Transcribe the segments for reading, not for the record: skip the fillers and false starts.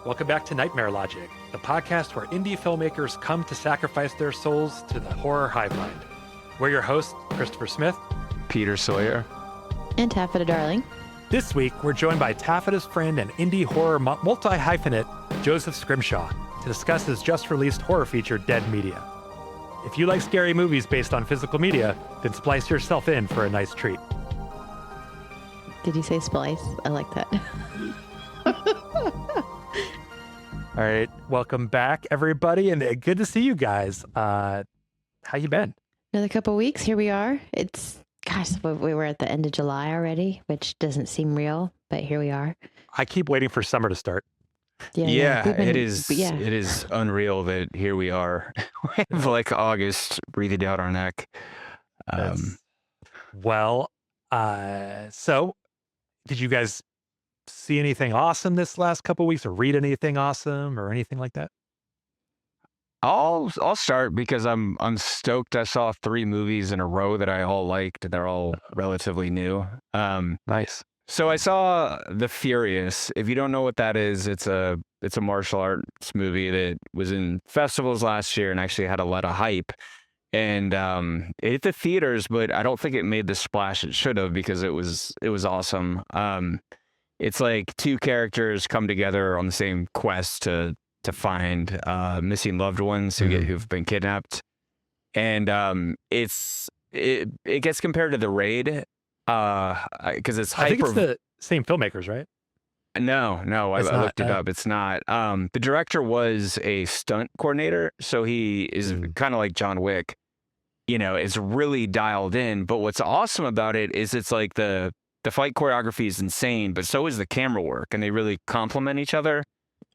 Welcome back to Nightmare Logic, the podcast where indie filmmakers come to sacrifice their souls to the horror hive mind. We're your hosts, Christopher Smith, Peter Sawyer, and Taffeta Darling. This week, we're joined by Taffeta's friend and indie horror multi-hyphenate, Joseph Scrimshaw, to discuss his just-released horror feature, Dead Media. If you like scary movies based on physical media, then splice yourself in for a nice treat. Did you say splice? I like that. All right, welcome back, everybody, and good to see you guys. How you been? Another couple weeks, here we are. We were at the end of July already, which doesn't seem real, but here we are. I keep waiting for summer to start. It is unreal that here we are. We have like August breathing down our neck. So did you guys see anything awesome this last couple weeks, or read anything awesome or anything like that? I'll start because I'm stoked. I saw 3 movies in a row that I all liked. They're all relatively new. Nice. So I saw The Furious. If you don't know what that is, it's a martial arts movie that was in festivals last year and actually had a lot of hype. And it hit the theaters, but I don't think it made the splash it should have because it was awesome. It's like 2 characters come together on the same quest to find missing loved ones who've been kidnapped, and it gets compared to The Raid because it's hyper. I think it's the same filmmakers, right? No, I looked it up. It's not. The director was a stunt coordinator, so he is kind of like John Wick. You know, it's really dialed in. But what's awesome about it is it's like the fight choreography is insane, but so is the camera work, and they really complement each other.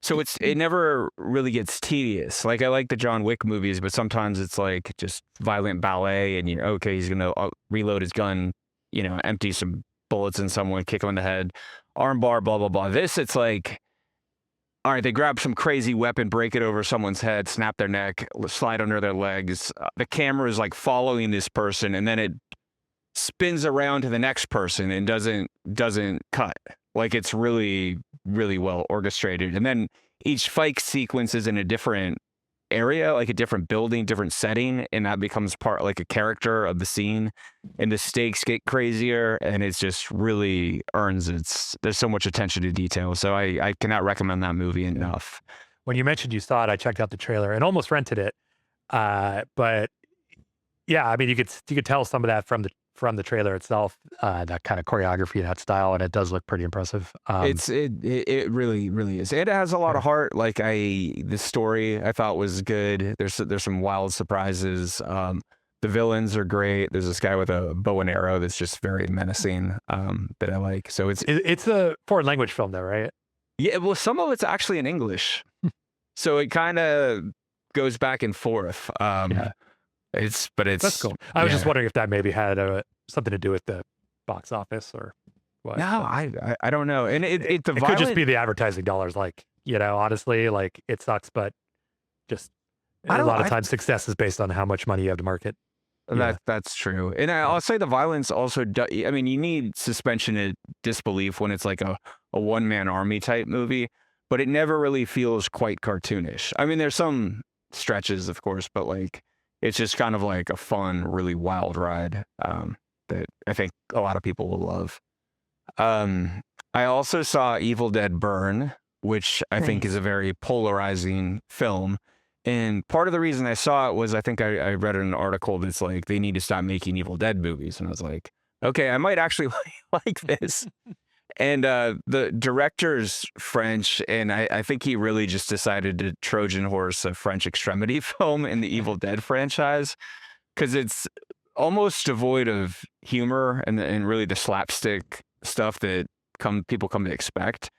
So it never really gets tedious. Like I like the John Wick movies, but sometimes it's like just violent ballet, and you're okay. He's gonna reload his gun, empty some bullets in someone, kick him in the head, armbar, blah blah blah. This it's like, all right, they grab some crazy weapon, break it over someone's head, snap their neck, slide under their legs. The camera is like following this person, and then it spins around to the next person and doesn't cut. Like it's really, really well orchestrated. And then each fight sequence is in a different area, like a different building, different setting, and that becomes part like a character of the scene. And the stakes get crazier, and it's just really there's so much attention to detail. So I cannot recommend that movie enough. When you mentioned you saw it, I checked out the trailer and almost rented it. But yeah, I mean, you could tell some of that from the trailer itself, that kind of choreography and that style, and it does look pretty impressive. It really, really is. It has a lot of heart. Like the story I thought was good. There's some wild surprises. The villains are great. There's this guy with a bow and arrow that's just very menacing, that I like. So it's a foreign language film though, right? Yeah, well, some of it's actually in English. So it kind of goes back and forth. That's cool. I was just wondering if that maybe had something to do with the box office or what. No, I don't know. And it could just be the advertising dollars. Like, honestly, like it sucks, but just a lot of times success is based on how much money you have to market. That's true. And I'll say the violence also, I mean, you need suspension of disbelief when it's like a one-man army type movie, but it never really feels quite cartoonish. I mean, there's some stretches, of course, but like, it's just kind of like a fun, really wild ride that I think a lot of people will love. I also saw Evil Dead Burn, which I think is a very polarizing film. And part of the reason I saw it was I think I read an article that's like, they need to stop making Evil Dead movies. And I was like, okay, I might actually like this. And the director's French, and I think he really just decided to Trojan horse a French extremity film in the Evil Dead franchise, because it's almost devoid of humor and really the slapstick stuff that people come to expect.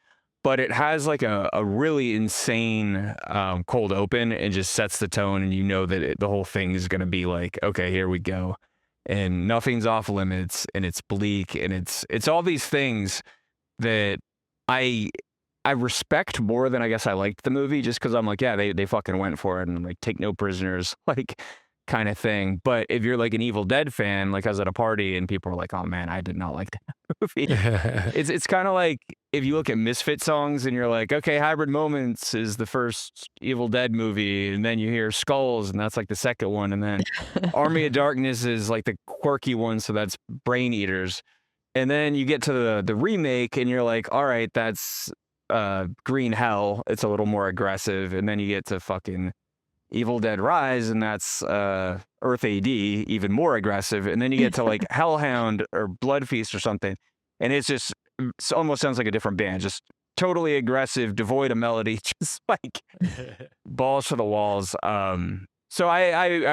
But it has like a really insane cold open and just sets the tone, and that the whole thing is going to be like, okay, here we go. And nothing's off limits, and it's bleak, and it's all these things that I respect more than I guess I liked the movie, just because I'm like, yeah, they fucking went for it, and like, take no prisoners. Like, kind of thing. But if you're like an Evil Dead fan, like I was at a party and people were like, "Oh man, I did not like that movie." It's kind of like if you look at Misfit songs and you're like, "Okay, Hybrid Moments is the first Evil Dead movie," and then you hear Skulls and that's like the second one, and then Army of Darkness is like the quirky one, so that's Brain Eaters. And then you get to the remake and you're like, "All right, that's Green Hell. It's a little more aggressive." And then you get to fucking Evil Dead Rise, and that's Earth AD, even more aggressive. And then you get to like Hellhound or Blood Feast or something, and it almost sounds like a different band, just totally aggressive, devoid of melody, just like balls to the walls. So I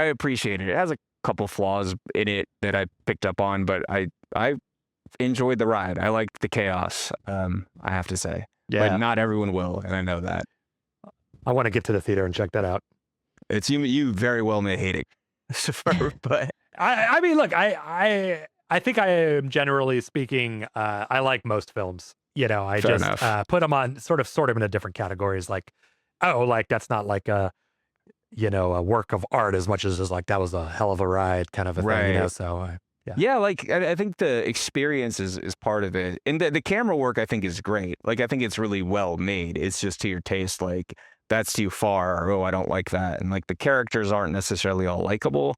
appreciate it. It has a couple flaws in it that I picked up on, but I enjoyed the ride. I liked the chaos. I have to say, but not everyone will, and I know that. I want to get to the theater and check that out. It's you very well may hate it, but I mean, look, I think I am, generally speaking, I like most films. You know, I Fair just put them on sort of into different categories. Like, oh, like that's not like a work of art as much as like that was a hell of a ride kind of a thing. You know, so yeah, like I think the experience is part of it, and the camera work I think is great. Like I think it's really well made. It's just to your taste, like that's too far, or oh, I don't like that. And like the characters aren't necessarily all likable,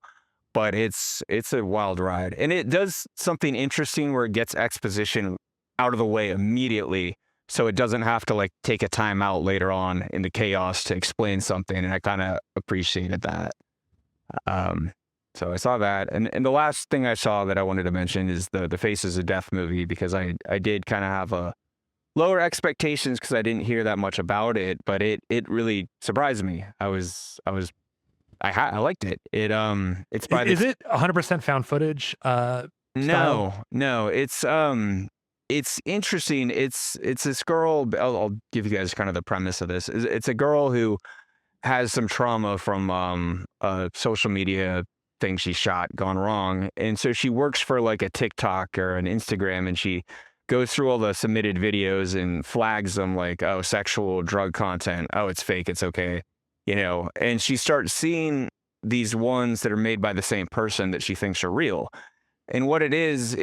but it's a wild ride. And it does something interesting where it gets exposition out of the way immediately, so it doesn't have to like take a time out later on in the chaos to explain something. And I kind of appreciated that. So I saw that. And the last thing I saw that I wanted to mention is the Faces of Death movie, because I did kind of have a lower expectations because I didn't hear that much about it, but it really surprised me. I liked it. It's by is it 100% found footage? No, it's interesting. It's this girl. I'll give you guys kind of the premise of this. It's a girl who has some trauma from a social media thing she shot gone wrong, and so she works for like a TikTok or an Instagram, and she goes through all the submitted videos and flags them like, oh, sexual, drug content. Oh, it's fake. It's okay. You know, and she starts seeing these ones that are made by the same person that she thinks are real. And what it is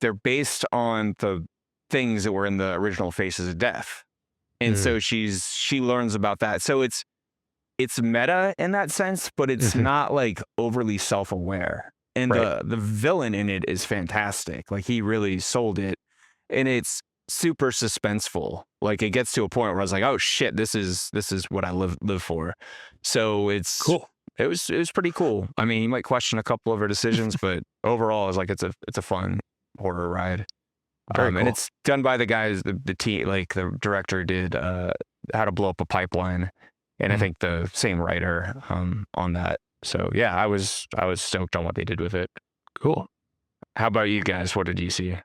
they're based on the things that were in the original Faces of Death. And so she learns about that. So it's meta in that sense, but it's not like overly self-aware. And the villain in it is fantastic. Like he really sold it. And it's super suspenseful. Like it gets to a point where I was like, oh shit, this is what I live for. So it's cool. It was pretty cool. I mean, you might question a couple of her decisions, but overall it's like it's a fun horror ride. Very cool. And it's done by the guys, the team, like the director did How to Blow Up a Pipeline, and I think the same writer on that. So yeah, I was stoked on what they did with it. Cool. How about you guys? What did you see?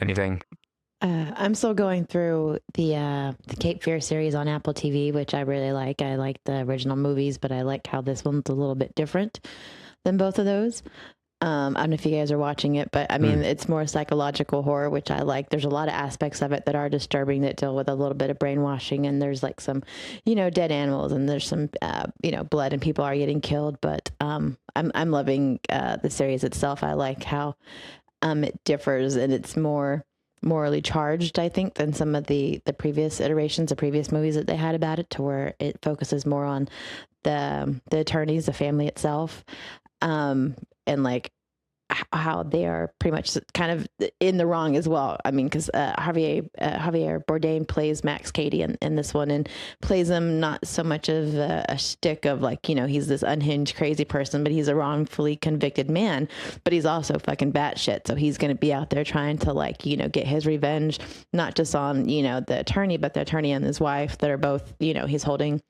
Anything? I'm still going through the Cape Fear series on Apple TV, which I really like. I like the original movies, but I like how this one's a little bit different than both of those. I don't know if you guys are watching it, but I mean, it's more psychological horror, which I like. There's a lot of aspects of it that are disturbing that deal with a little bit of brainwashing, and there's like some, dead animals, and there's some, blood, and people are getting killed. But I'm loving the series itself. I like how it differs, and it's more morally charged, I think, than some of the previous iterations, the previous movies that they had about it, to where it focuses more on the attorneys, the family itself, and like how they are pretty much kind of in the wrong as well. I mean, because Javier Bardem plays Max Cady in this one, and plays him not so much of a shtick of like, he's this unhinged, crazy person, but he's a wrongfully convicted man, but he's also fucking batshit. So he's going to be out there trying to like, get his revenge, not just on, the attorney, but the attorney and his wife that are both, he's holding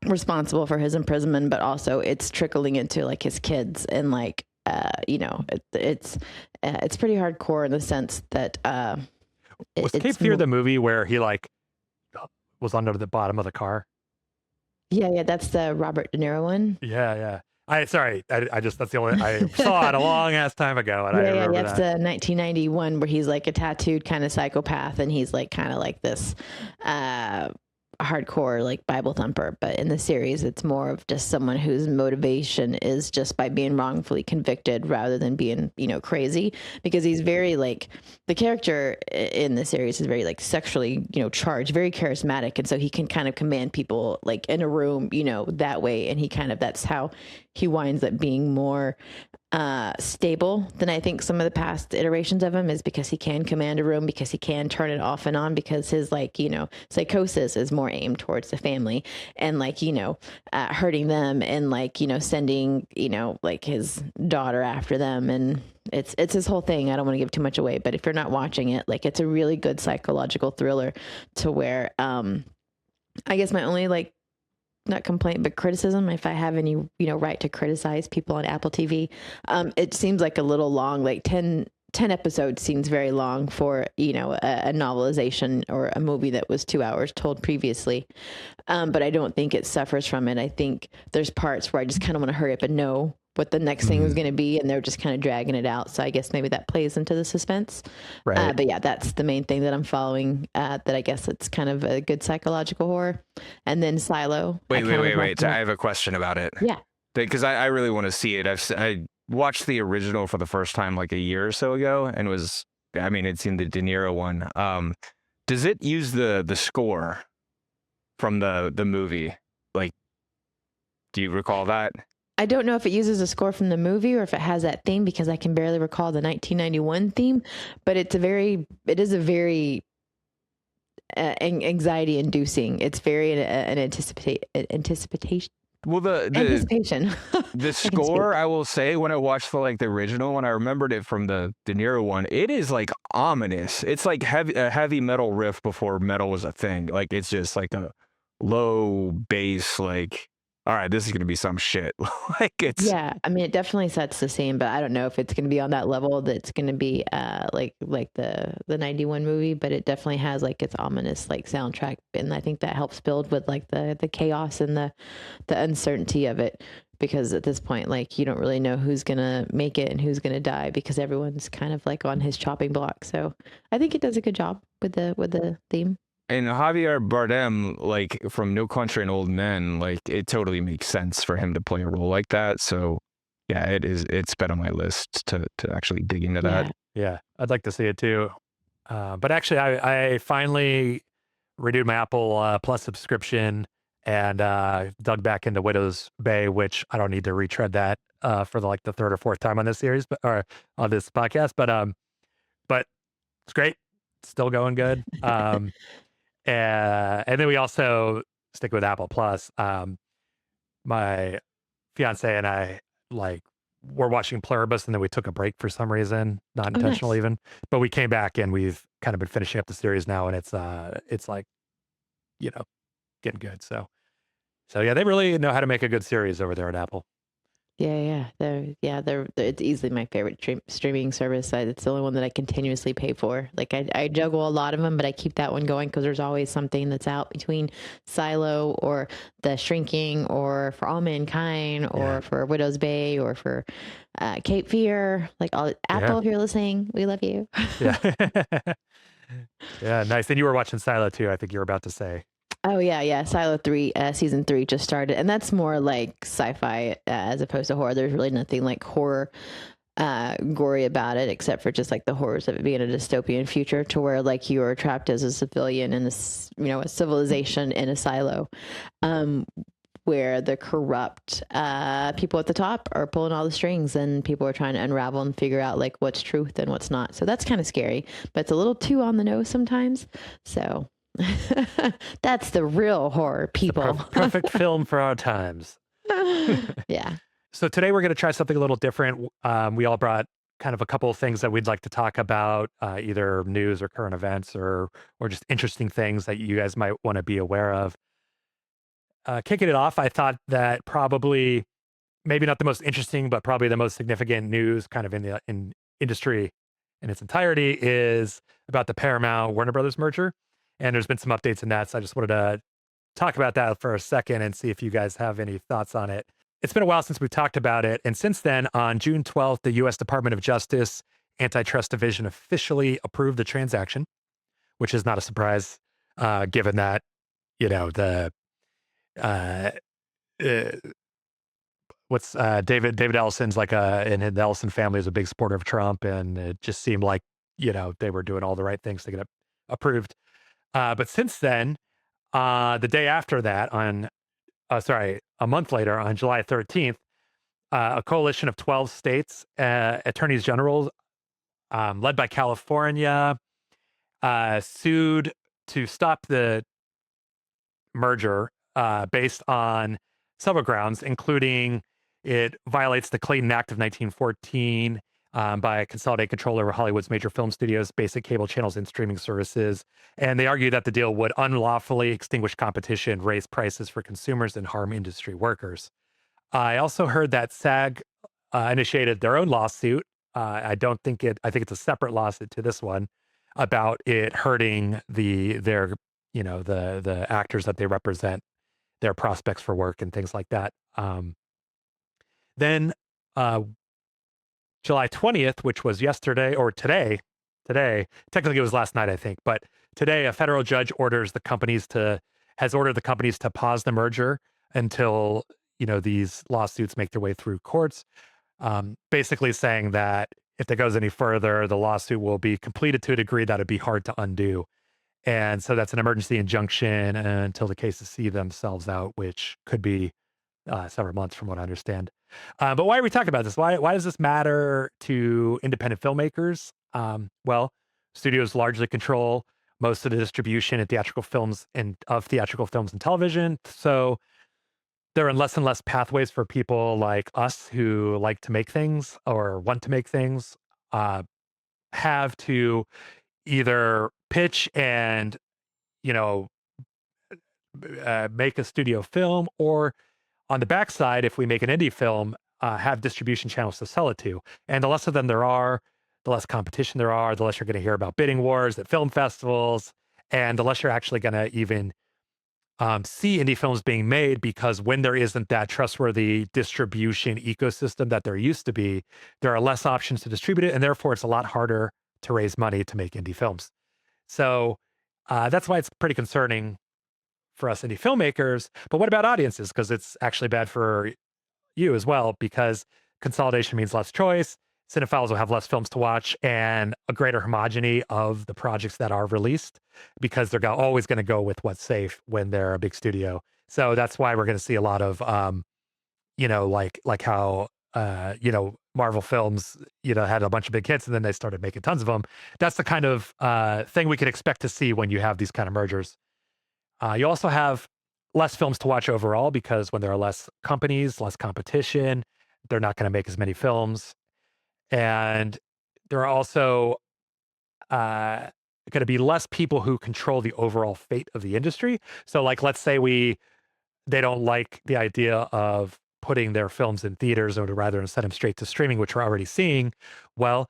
responsible for his imprisonment, but also it's trickling into like his kids, and like it's pretty hardcore in the sense that was Cape Fear the movie where he like was under the bottom of the car? Yeah, that's the Robert De Niro one. Yeah. I just that's the only I saw it a long ass time ago, and I remember that's the 1991 where he's like a tattooed kind of psychopath, and he's like kind of like this hardcore like Bible thumper, but in the series it's more of just someone whose motivation is just by being wrongfully convicted rather than being, crazy, because he's very like, the character in the series is very like sexually, charged, very charismatic, and so he can kind of command people like in a room, that way, and that's how he winds up being more stable than I think some of the past iterations of him, is because he can command a room, because he can turn it off and on, because his psychosis is more aimed towards the family and hurting them and sending like his daughter after them, and it's his whole thing. I don't want to give too much away, but if you're not watching it, like, it's a really good psychological thriller to where I guess my only not complaint, but criticism, if I have any, right to criticize people on Apple TV. It seems like a little long, like 10 episodes seems very long for, a novelization or a movie that was 2 hours told previously. But I don't think it suffers from it. I think there's parts where I just kind of want to hurry up and know what the next thing is going to be, and they're just kind of dragging it out. So I guess maybe that plays into the suspense. Right. But yeah, that's the main thing that I'm following, that I guess it's kind of a good psychological horror. And then Silo. Wait. I have a question about it. Yeah. Because I really want to see it. I watched the original for the first time like a year or so ago, and it's in the De Niro one. Does it use the score from the movie? Like, do you recall that? I don't know if it uses a score from the movie or if it has that theme, because I can barely recall the 1991 theme, but it is a very anxiety inducing. It's very an anticipation. Well, anticipation. The score, I will say, when I watched the original one, I remembered it from the De Niro one. It is like ominous. It's like a heavy metal riff before metal was a thing. Like, it's just like a low bass, like, all right, this is going to be some shit. Yeah, I mean, it definitely sets the scene, but I don't know if it's going to be on that level that's going to be like the 91 movie, but it definitely has like its ominous like soundtrack, and I think that helps build with like the chaos and the uncertainty of it, because at this point, like, you don't really know who's going to make it and who's going to die, because everyone's kind of like on his chopping block. So I think it does a good job with the theme. And Javier Bardem, like, from No Country and Old Men, like, it totally makes sense for him to play a role like that. So yeah, it's been on my list to actually dig into that. Yeah, I'd like to see it too. But actually, I finally renewed my Apple Plus subscription and dug back into Widow's Bay, which I don't need to retread that for the third or fourth time on this series, or on this podcast. But it's great, still going good. And then we also stick with Apple Plus. My fiance and I were watching Pluribus, and then we took a break for some reason, not intentional nice. even. But we came back, and we've kind of been finishing up the series now, and it's like, getting good. So yeah, they really know how to make a good series over there at Apple. Yeah. They're it's easily my favorite streaming service. It's the only one that I continuously pay for. Like, I juggle a lot of them, but I keep that one going because there's always something that's out between Silo or The Shrinking or For All Mankind or for Widow's Bay or for Cape Fear. Like, Apple, if you're listening, we love you. Yeah. Yeah, nice. And you were watching Silo too, I think you were about to say. Oh yeah. Silo 3, season 3 just started, and that's more like sci-fi as opposed to horror. There's really nothing like horror gory about it, except for just like the horrors of it being a dystopian future, to where like you are trapped as a civilian in this, a civilization in a silo, where the corrupt people at the top are pulling all the strings, and people are trying to unravel and figure out like what's truth and what's not. So that's kind of scary, but it's a little too on the nose sometimes. So that's the real horror, people. Perfect film for our times. Yeah. So today we're going to try something a little different. We all brought kind of a couple of things that we'd like to talk about, either news or current events, or just interesting things that you guys might want to be aware of. Kicking it off, I thought that probably, maybe not the most interesting, but probably the most significant news kind of in the industry in its entirety is about the Paramount Warner Brothers merger. And there's been some updates in that. So I just wanted to talk about that for a second and see if you guys have any thoughts on it. It's been a while since we've talked about it. And since then, on June 12th, the U.S. Department of Justice Antitrust Division officially approved the transaction, which is not a surprise, given that the uh, uh, what's David Ellison's like and the Ellison family is a big supporter of Trump, and it just seemed like they were doing all the right things to get it approved. But since then, the day after that, a month later, on July 13th, a coalition of 12 states attorneys general, led by California, sued to stop the merger based on several grounds, including it violates the Clayton Act of 1914 by consolidate control over Hollywood's major film studios, basic cable channels, and streaming services. And they argue that the deal would unlawfully extinguish competition, raise prices for consumers, and harm industry workers. I also heard that SAG initiated their own lawsuit. I don't think it. I think it's a separate lawsuit to this one about it hurting their the actors that they represent, their prospects for work and things like that. Then uh, July 20th, which was yesterday or today technically it was last night I think, but today a federal judge has ordered the companies to pause the merger until these lawsuits make their way through courts. Basically saying that if it goes any further, the lawsuit will be completed to a degree that it'd be hard to undo. And so that's an emergency injunction until the cases see themselves out, which could be several months from what I understand. But why are we talking about this? Why does this matter to independent filmmakers? Well, studios largely control most of the distribution of theatrical films and television. So there are less and less pathways for people like us who like to make things or want to make things, uh, have to either pitch and, you know, make a studio film, or on the backside, if we make an indie film, have distribution channels to sell it to. And the less of them there are, the less competition there are, the less you're going to hear about bidding wars at film festivals, and the less you're actually going to even see indie films being made, because when there isn't that trustworthy distribution ecosystem that there used to be, there are less options to distribute it, and therefore it's a lot harder to raise money to make indie films. So that's why it's pretty concerning for us indie filmmakers. But what about audiences? Because it's actually bad for you as well, because consolidation means less choice. Cinephiles will have less films to watch and a greater homogeny of the projects that are released, because they're always going to go with what's safe when they're a big studio. So that's why we're going to see a lot of, like how, Marvel films, had a bunch of big hits and then they started making tons of them. That's the kind of thing we can expect to see when you have these kind of mergers. You also have less films to watch overall, because when there are less companies, less competition, they're not going to make as many films. And there are also uh, going to be less people who control the overall fate of the industry. So, like, let's say they don't like the idea of putting their films in theaters, or to rather than send them straight to streaming, which we're already seeing. Well,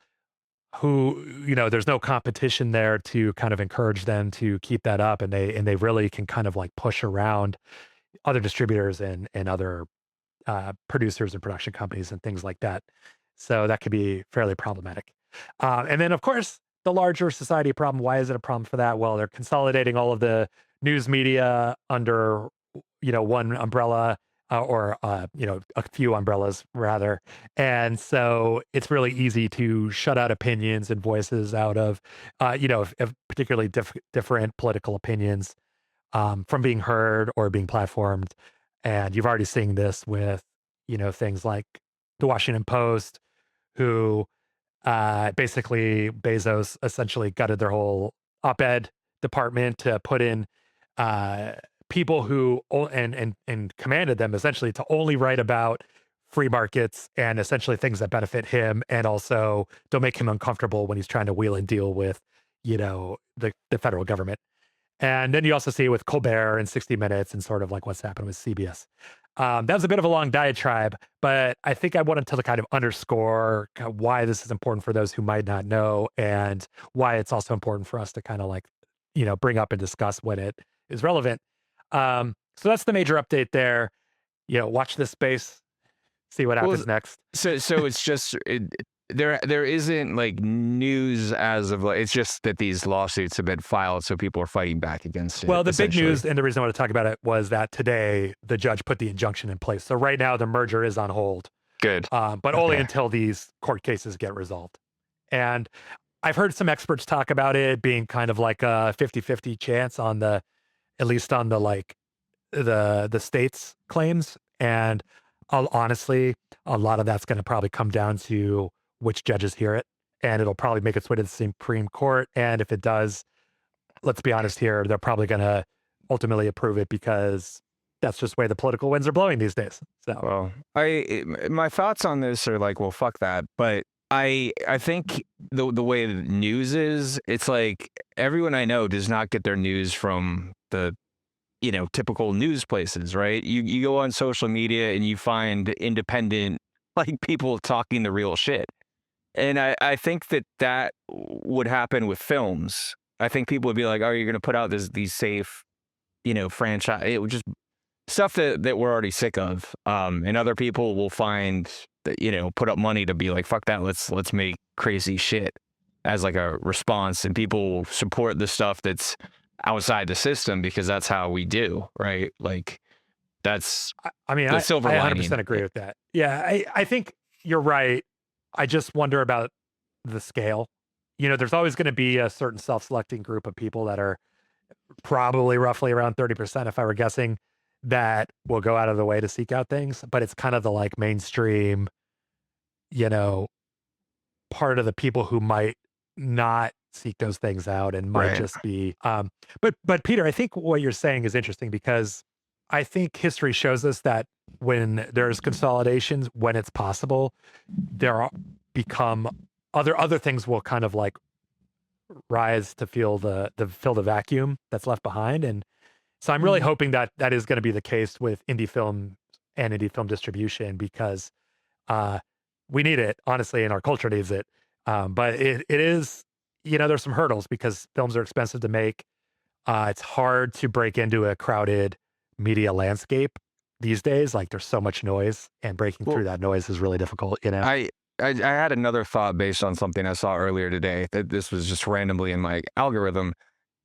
there's no competition there to kind of encourage them to keep that up, and they really can kind of like push around other distributors and other producers and production companies and things like that. So that could be fairly problematic. And then, of course, the larger society problem. Why is it a problem for that? Well, they're consolidating all of the news media under, one umbrella, or a few umbrellas rather. And so it's really easy to shut out opinions and voices out of, if particularly different political opinions, from being heard or being platformed. And you've already seen this with, things like the Washington Post, who basically Bezos essentially gutted their whole op-ed department to put in uh, people who and commanded them essentially to only write about free markets and essentially things that benefit him, and also don't make him uncomfortable when he's trying to wheel and deal with, the federal government. And then you also see it with Colbert and 60 Minutes and sort of like what's happened with CBS. That was a bit of a long diatribe, but I think I wanted to kind of underscore why this is important for those who might not know, and why it's also important for us to kind of like, bring up and discuss when it is relevant. So that's the major update there. Watch this space, see what Well, happens next. so it's just there isn't like news as of like, it's just that these lawsuits have been filed, so people are fighting back against it. Well, the big essentially. news, and the reason I want to talk about it, was that today the judge put the injunction in place. So right now the merger is on hold, Good. but only Okay. until these court cases get resolved. And I've heard some experts talk about it being kind of like a 50-50 chance on the, at least on the like the state's claims. And honestly, a lot of that's going to probably come down to which judges hear it, and it'll probably make its way to the Supreme Court. And if it does, let's be honest here, they're probably going to ultimately approve it because that's just the way the political winds are blowing these days. So, well, my thoughts on this are like, well, fuck that. But I think the way the news is, it's like everyone I know does not get their news from the typical news places, right? You go on social media and you find independent like people talking the real shit. And I think that would happen with films. I think people would be like, oh, you're going to put out these safe, franchise. It would just stuff that we're already sick of. And other people will find that, put up money to be like, fuck that. Let's make crazy shit as like a response. And people will support the stuff that's outside the system because that's how we do. Right. Like that's, I mean, the silver I lining. 100% agree with that. Yeah. I think you're right. I just wonder about the scale. There's always going to be a certain self-selecting group of people that are probably roughly around 30%, if I were guessing, that will go out of the way to seek out things. But it's kind of the like mainstream, part of the people who might not seek those things out and might Right. just be. But Peter, I think what you're saying is interesting because I think history shows us that when there's consolidations, when it's possible, become other things will kind of like rise to fill the vacuum that's left behind. And so I'm really hoping that that is going to be the case with indie film and indie film distribution because we need it, honestly, and our culture needs it. But it is, there's some hurdles because films are expensive to make. It's hard to break into a crowded media landscape these days. Like there's so much noise, and breaking through that noise is really difficult. I had another thought based on something I saw earlier today that this was just randomly in my algorithm.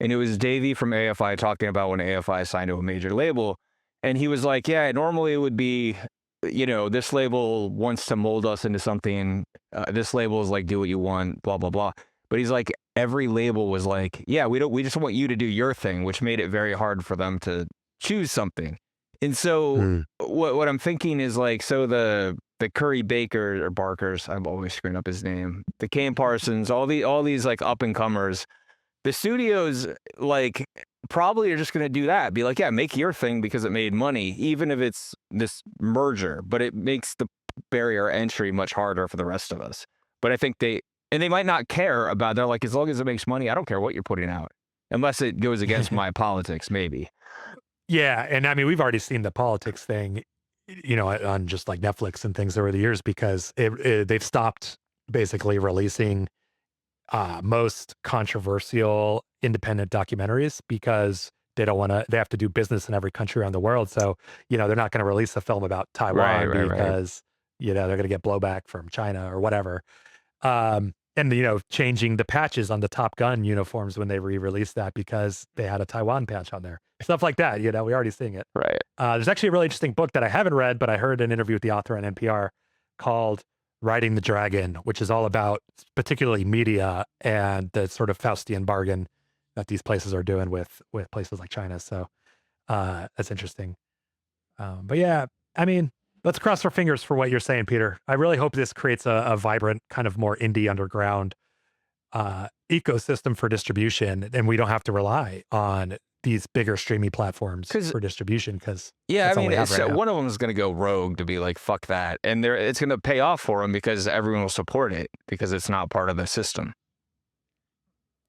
And it was Davey from AFI talking about when AFI signed to a major label. And he was like, yeah, normally it would be, this label wants to mold us into something. This label is like, do what you want, blah, blah, blah. But he's like, every label was like, yeah, we just want you to do your thing, which made it very hard for them to choose something. And so what I'm thinking is like, so the Curry Baker or Barkers, I'm always screwing up his name, the Kane Parsons, all these like up and comers, the studios like probably are just going to do that. Be like, yeah, make your thing because it made money, even if it's this merger, but it makes the barrier entry much harder for the rest of us. But I think they might not care about, they're like, as long as it makes money, I don't care what you're putting out, unless it goes against my politics, maybe. Yeah. And I mean, we've already seen the politics thing, on just like Netflix and things over the years because they've stopped basically releasing most controversial independent documentaries because they have to do business in every country around the world. So, they're not going to release a film about Taiwan Right. because, they're going to get blowback from China or whatever. And, changing the patches on the Top Gun uniforms when they re-released that because they had a Taiwan patch on there. Stuff like that, we're already seeing it. Right. There's actually a really interesting book that I haven't read, but I heard an interview with the author on NPR called Riding the Dragon, which is all about particularly media and the sort of Faustian bargain that these places are doing with places like China. So that's interesting. But yeah, I mean, let's cross our fingers for what you're saying, Peter. I really hope this creates a vibrant kind of more indie underground ecosystem for distribution, and we don't have to rely on these bigger streaming platforms for distribution because I mean, one of them is going to go rogue to be like, fuck that. And it's going to pay off for them because everyone will support it because it's not part of the system.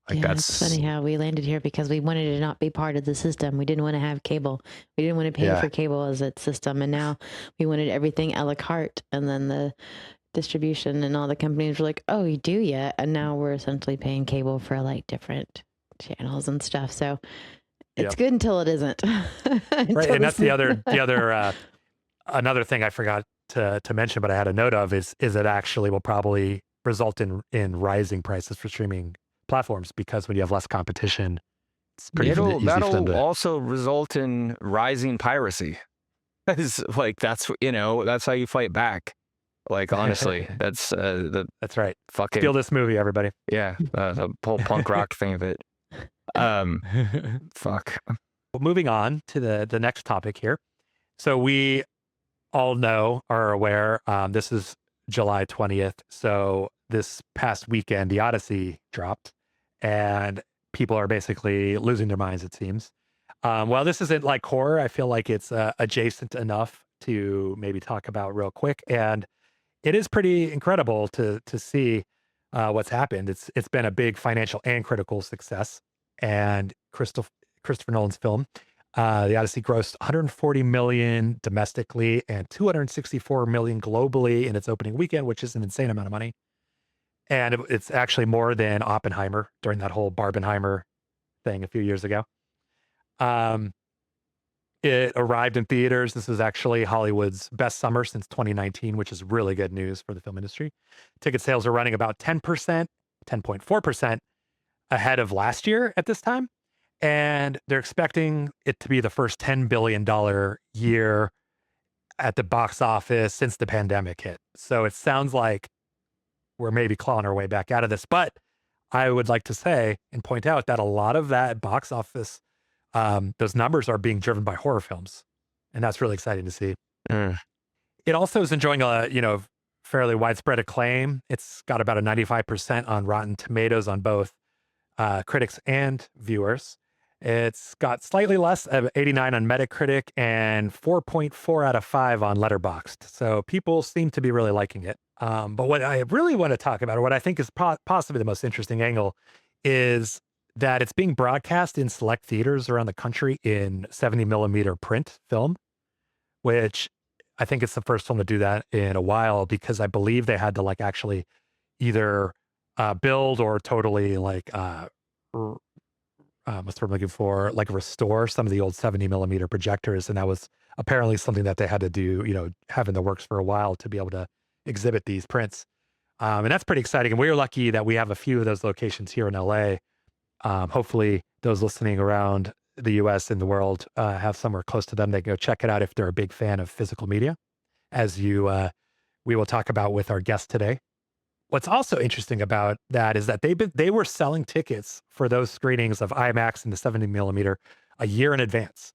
Like it's funny how we landed here because we wanted to not be part of the system. We didn't want to have cable. We didn't want to pay for cable as its system. And now we wanted everything a la carte. And then the distribution and all the companies were like, oh, you do yet? And now we're essentially paying cable for like different channels and stuff. So it's good until it isn't. Right. And that's the other another thing I forgot to mention, but I had a note of is it actually will probably result in rising prices for streaming platforms, because when you have less competition, it's pretty easy for them That'll to. also result in rising piracy. That's how you fight back. Like, honestly, that's the That's right. fucking Steal this movie, everybody. the whole punk rock thing of it. Fuck. Well, moving on to the next topic here. So we all know, are aware, this is July 20th. So this past weekend, The Odyssey dropped, and people are basically losing their minds, it seems. Well, this isn't like horror. I feel like it's adjacent enough to maybe talk about real quick. And it is pretty incredible to see what's happened. It's been a big financial and critical success. And Christopher Nolan's film, The Odyssey, grossed 140 million domestically and 264 million globally in its opening weekend, which is an insane amount of money. And it's actually more than Oppenheimer during that whole Barbenheimer thing a few years ago. It arrived in theaters. This is actually Hollywood's best summer since 2019, which is really good news for the film industry. Ticket sales are running about 10%, 10.4% ahead of last year at this time. And they're expecting it to be the first $10 billion year at the box office since the pandemic hit. So it sounds like we're maybe clawing our way back out of this. But I would like to say and point out that a lot of that box office, those numbers are being driven by horror films. And that's really exciting to see. It also is enjoying fairly widespread acclaim. It's got about a 95% on Rotten Tomatoes on both critics and viewers. It's got slightly less of 89 on Metacritic and 4.4 out of 5 on Letterboxd. So people seem to be really liking it. But what I really want to talk about, or what I think is possibly the most interesting angle, is that it's being broadcast in select theaters around the country in 70 millimeter print film, which I think it's the first film to do that in a while, because I believe they had to actually either build or totally what's the word I'm looking for, restore some of the old 70 millimeter projectors. And that was apparently something that they had to do, have in the works for a while to be able to exhibit these prints. And that's pretty exciting. And we're lucky that we have a few of those locations here in LA. Hopefully those listening around the US and the world have somewhere close to them. They can go check it out if they're a big fan of physical media, as we will talk about with our guest today. What's also interesting about that is that they were selling tickets for those screenings of IMAX and the 70 millimeter a year in advance,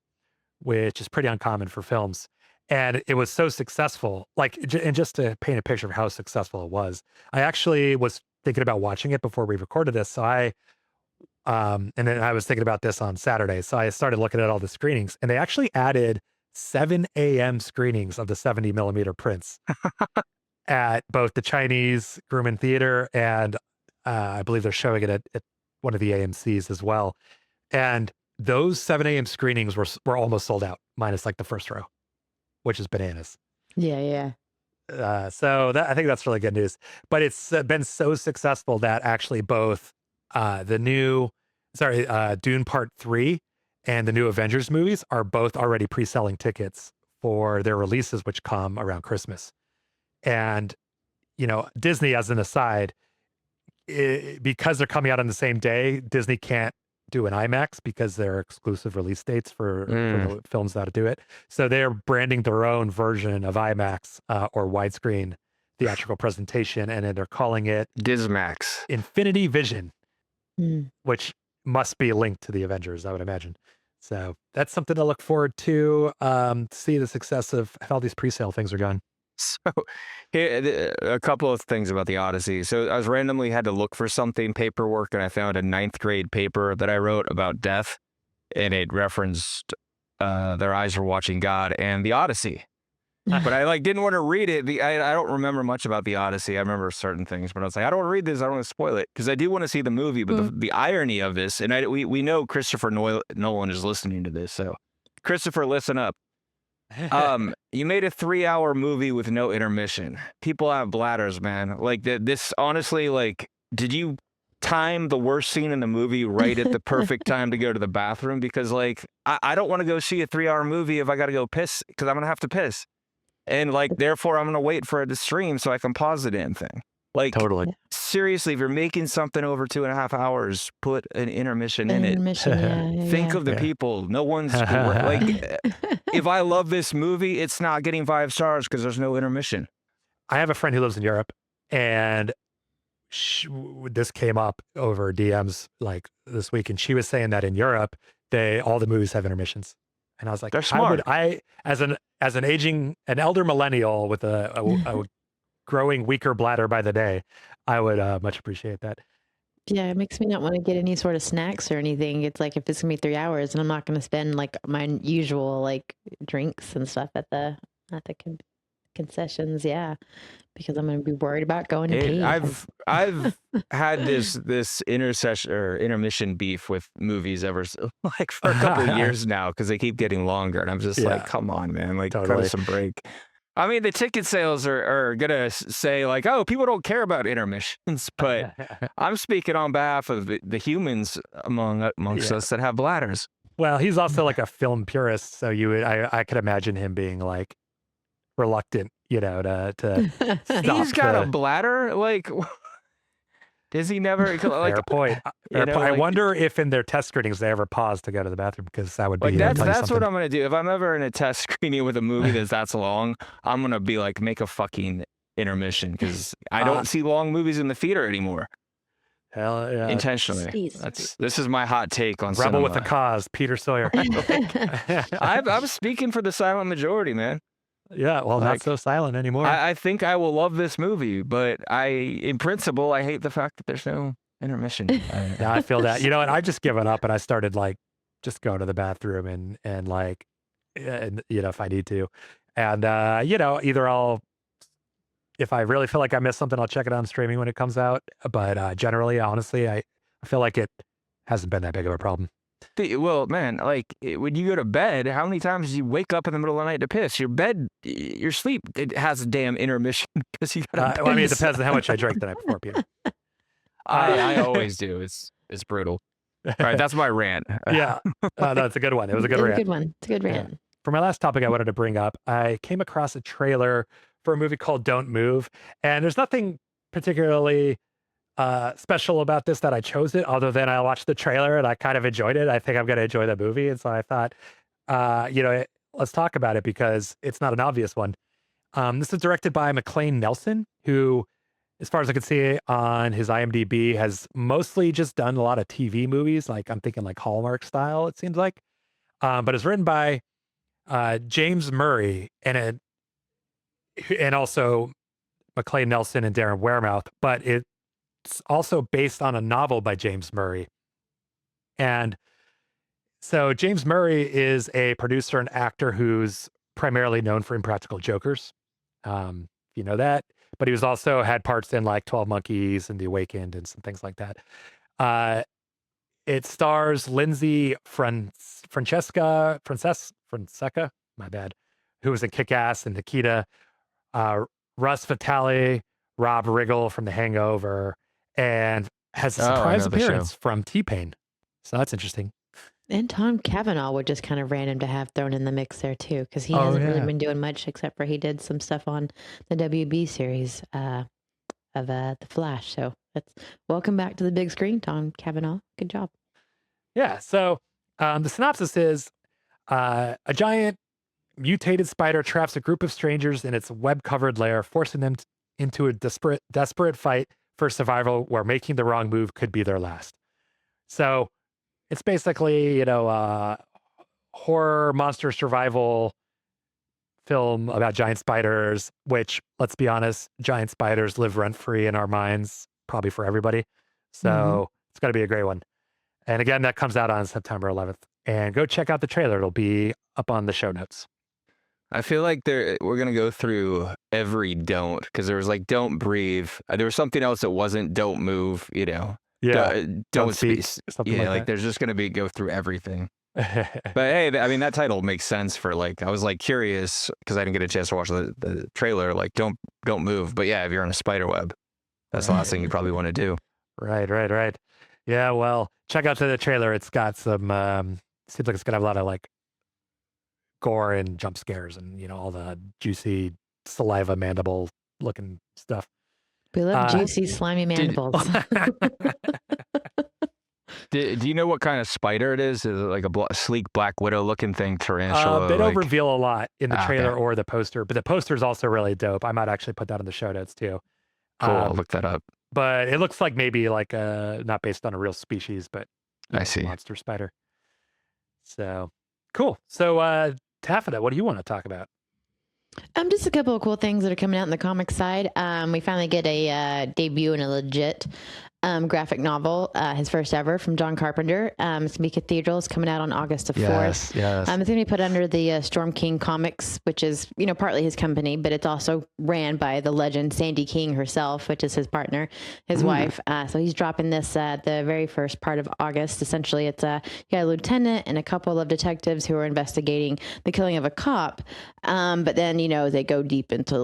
which is pretty uncommon for films. And it was so successful, and just to paint a picture of how successful it was, I actually was thinking about watching it before we recorded this. So and then I was thinking about this on Saturday. So I started looking at all the screenings, and they actually added 7 a.m. screenings of the 70 millimeter prints at both the Chinese Grumman Theater and I believe they're showing it at one of the AMCs as well. And those 7 a.m. screenings were almost sold out, minus the first row, which is bananas. Yeah. So I think that's really good news. But it's been so successful that actually both Dune Part 3 and the new Avengers movies are both already pre-selling tickets for their releases, which come around Christmas. And, Disney, as an aside, because they're coming out on the same day, Disney can't do an IMAX because they're exclusive release dates for the films that do it. So they're branding their own version of IMAX or widescreen theatrical presentation, and then they're calling it Dismax. Infinity Vision, which must be linked to the Avengers, I would imagine. So that's something to look forward to see the success of how these pre-sale things are going. So here, a couple of things about the Odyssey. So I was randomly had to look for something, paperwork, and I found a 9th grade paper that I wrote about death, and it referenced Their Eyes Are Watching God and the Odyssey. But I didn't want to read it. I don't remember much about the Odyssey. I remember certain things, but I was like, I don't want to read this. I don't want to spoil it, because I do want to see the movie. But the irony of this, and we know Christopher Nolan is listening to this, so Christopher, listen up. You made a 3-hour movie with no intermission. People have bladders, man. This honestly, did you time the worst scene in the movie right at the perfect time to go to the bathroom? Because I don't want to go see a 3-hour movie if I got to go piss, because I'm going to have to piss. And therefore I'm going to wait for it to stream so I can pause the damn thing. Like, Totally. seriously, if you're making something over 2.5 hours, put an intermission in it. Intermission, yeah. Think of the Yeah. people. No one's like, if I love this movie, it's not getting 5 stars because there's no intermission. I have a friend who lives in Europe, and this came up over DMs like this week, and she was saying that in Europe, all the movies have intermissions, and I was like, They're how would smart. I, as an elder millennial with a growing weaker bladder by the day, I would much appreciate that. Yeah, it makes me not want to get any sort of snacks or anything. It's like if it's gonna be 3 hours and I'm not gonna spend like my usual like drinks and stuff at the concessions, yeah, because I'm gonna be worried about going to pee. I've had this intermission beef with movies like for a couple of years now because they keep getting longer, and I'm just Yeah. like, come on, man, like cut Totally. us some break. I mean, the ticket sales are gonna say like, oh, people don't care about intermissions, but I'm speaking on behalf of the humans amongst us that have bladders. Well, he's also like a film purist, so I could imagine him being like reluctant, to stop. He's got a bladder, like. Does he never like? Fair point. I wonder if in their test screenings they ever pause to go to the bathroom, because that would be that's what I'm gonna do. If I'm ever in a test screening with a movie that's long, I'm gonna be like, make a fucking intermission, because I don't see long movies in the theater anymore. Hell yeah. Intentionally. This is my hot take on Rebel cinema. with a cause, Peter Sawyer. I'm speaking for the silent majority, man. Yeah, well, not so silent anymore. I think I will love this movie, but in principle, I hate the fact that there's no intermission. Yeah, I feel that. And I've just given up, and I started like just going to the bathroom and like, if I need to. And, either if I really feel like I missed something, I'll check it on streaming when it comes out. But generally, honestly, I feel like it hasn't been that big of a problem. Well, man, like when you go to bed, how many times do you wake up in the middle of the night to piss? Your sleep, it has a damn intermission because you got to well, I mean, it depends on how much I drank the night before, Peter. I always do. It's brutal. All right, that's my rant. Yeah, no, it's a good one. It was a good rant. Good one. It's a good rant. Yeah. For my last topic I wanted to bring up, I came across a trailer for a movie called Don't Move, and there's nothing particularly special about this that I chose it, other than I watched the trailer and I kind of enjoyed it. I think I'm going to enjoy the movie. And so I thought, let's talk about it because it's not an obvious one. This is directed by McLean Nelson, who, as far as I can see on his IMDb, has mostly just done a lot of TV movies. Like I'm thinking like Hallmark style, it seems like. But it's written by James Murray and also McLean Nelson and Darren Wehrmouth. But it's also based on a novel by James Murray. And so James Murray is a producer and actor who's primarily known for Impractical Jokers. You know that, but he was also had parts in like 12 Monkeys and The Awakened and some things like that. It stars Lindsay Francesca, my bad, who was in Kick-Ass and Nikita, Russ Vitale, Rob Riggle from The Hangover, and has a surprise appearance from T-Pain. So that's interesting. And Tom Cavanaugh would just kind of random to have thrown in the mix there too, because he hasn't really been doing much except for he did some stuff on the WB series of The Flash. So welcome back to the big screen, Tom Cavanaugh. Good job. Yeah. So the synopsis is a giant mutated spider traps a group of strangers in its web-covered lair, forcing them into a desperate fight for survival where making the wrong move could be their last. So it's basically, horror monster survival film about giant spiders, which, let's be honest, giant spiders live rent-free in our minds, probably for everybody. So It's got to be a great one. And again, that comes out on September 11th. And go check out the trailer. It'll be up on the show notes. I feel like we're going to go through every don't, because there was like don't breathe. There was something else that wasn't don't move, Yeah. Don't speak. Yeah, like there's just going to go through everything. But hey, I mean, that title makes sense for like, I was like curious because I didn't get a chance to watch the trailer, like don't move. But yeah, if you're on a spider web, that's the last thing you probably want to do. Right. Yeah, well, check out the trailer. It's got some, seems like it's going to have a lot of like gore and jump scares and, all the juicy saliva mandible looking stuff. We love juicy, slimy mandibles. Do you know what kind of spider it is? Is it like a sleek black widow looking thing, tarantula? They don't like... reveal a lot in the trailer okay. or the poster, but the poster is also really dope. I might actually put that in the show notes too. Cool, I'll look that up. But it looks like maybe like not based on a real species, but I see. Monster spider. So cool. So Taffeta, what do you want to talk about? Just a couple of cool things that are coming out in the comic side. We finally get a debut in a legit graphic novel, his first ever, from John Carpenter. It's going to be Cathedral. It's coming out on August the 4th. Yes. It's going to be put under the Storm King Comics, which is, partly his company, but it's also ran by the legend Sandy King herself, which is his partner, his wife. So he's dropping this at the very first part of August. Essentially, it's a lieutenant and a couple of detectives who are investigating the killing of a cop. But then, they go deep into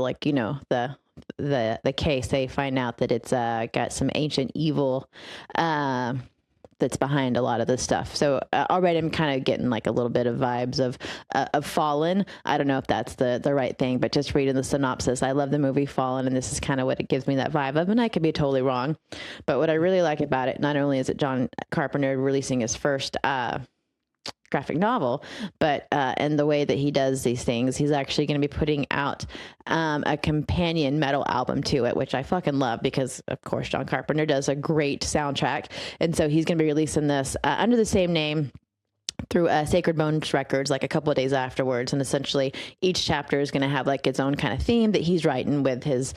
the case. They find out that it's got some ancient evil that's behind a lot of this stuff. So already I'm kind of getting like a little bit of vibes of Fallen. I don't know if that's the right thing, but just reading the synopsis, I love the movie Fallen, and this is kind of what it gives me that vibe of, and I could be totally wrong. But what I really like about it, not only is it John Carpenter releasing his first graphic novel, but and the way that he does these things, he's actually going to be putting out a companion metal album to it, which I fucking love because, of course, John Carpenter does a great soundtrack, and so he's going to be releasing this under the same name through Sacred Bones Records, like a couple of days afterwards. And essentially each chapter is going to have like its own kind of theme that he's writing with his,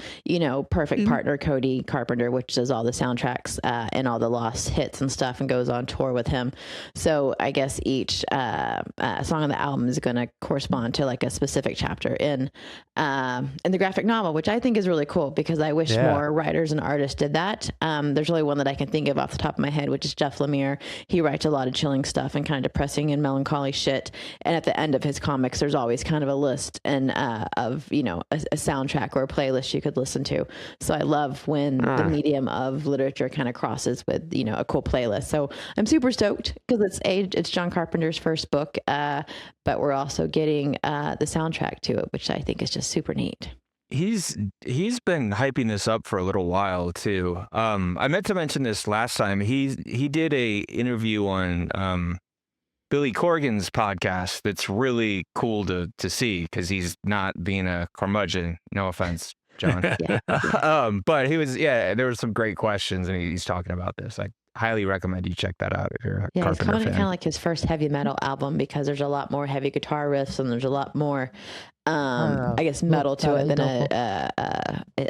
perfect partner, Cody Carpenter, which does all the soundtracks and all the lost hits and stuff and goes on tour with him. So I guess each song on the album is going to correspond to like a specific chapter in the graphic novel, which I think is really cool because I wish more writers and artists did that. There's really one that I can think of off the top of my head, which is Jeff Lemire. He writes a lot of chilling stuff and kind of depressing and melancholy shit, and at the end of his comics there's always kind of a list and of a soundtrack or a playlist you could listen to. So I love when the medium of literature kind of crosses with a cool playlist. So I'm super stoked because it's John Carpenter's first book, but we're also getting the soundtrack to it, which I think is just super neat. He's been hyping this up for a little while too. I meant to mention this last time. He did a interview on Billy Corgan's podcast that's really cool to see because he's not being a curmudgeon. No offense, John. But he was, there were some great questions and he's talking about this. I highly recommend you check that out if you're a Carpenter fan. It's kind of like his first heavy metal album because there's a lot more heavy guitar riffs and there's a lot more I guess metal to it than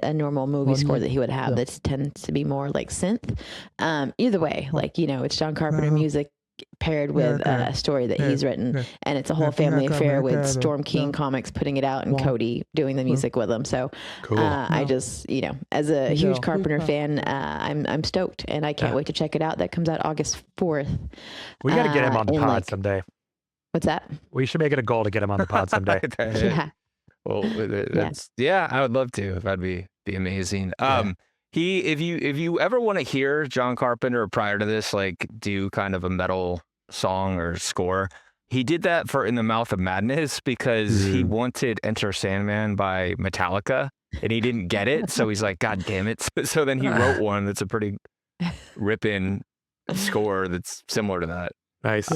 a normal movie score that he would have that tends to be more like synth. Either way, it's John Carpenter music paired with a story that he's written, and it's a whole family affair with Storm King Comics putting it out and Cody doing the music with him. So cool. I just as a huge Carpenter fan, I'm stoked and I can't wait to check it out. That comes out August 4th. We got to get him on the pod someday. What's that? We should make it a goal to get him on the pod someday. Well, I would love to. That'd be amazing. If you ever want to hear John Carpenter prior to this, like do kind of a metal song or score, he did that for In the Mouth of Madness because he wanted Enter Sandman by Metallica and he didn't get it. So he's like, God damn it. So then he wrote one that's a pretty ripping score that's similar to that. Nice.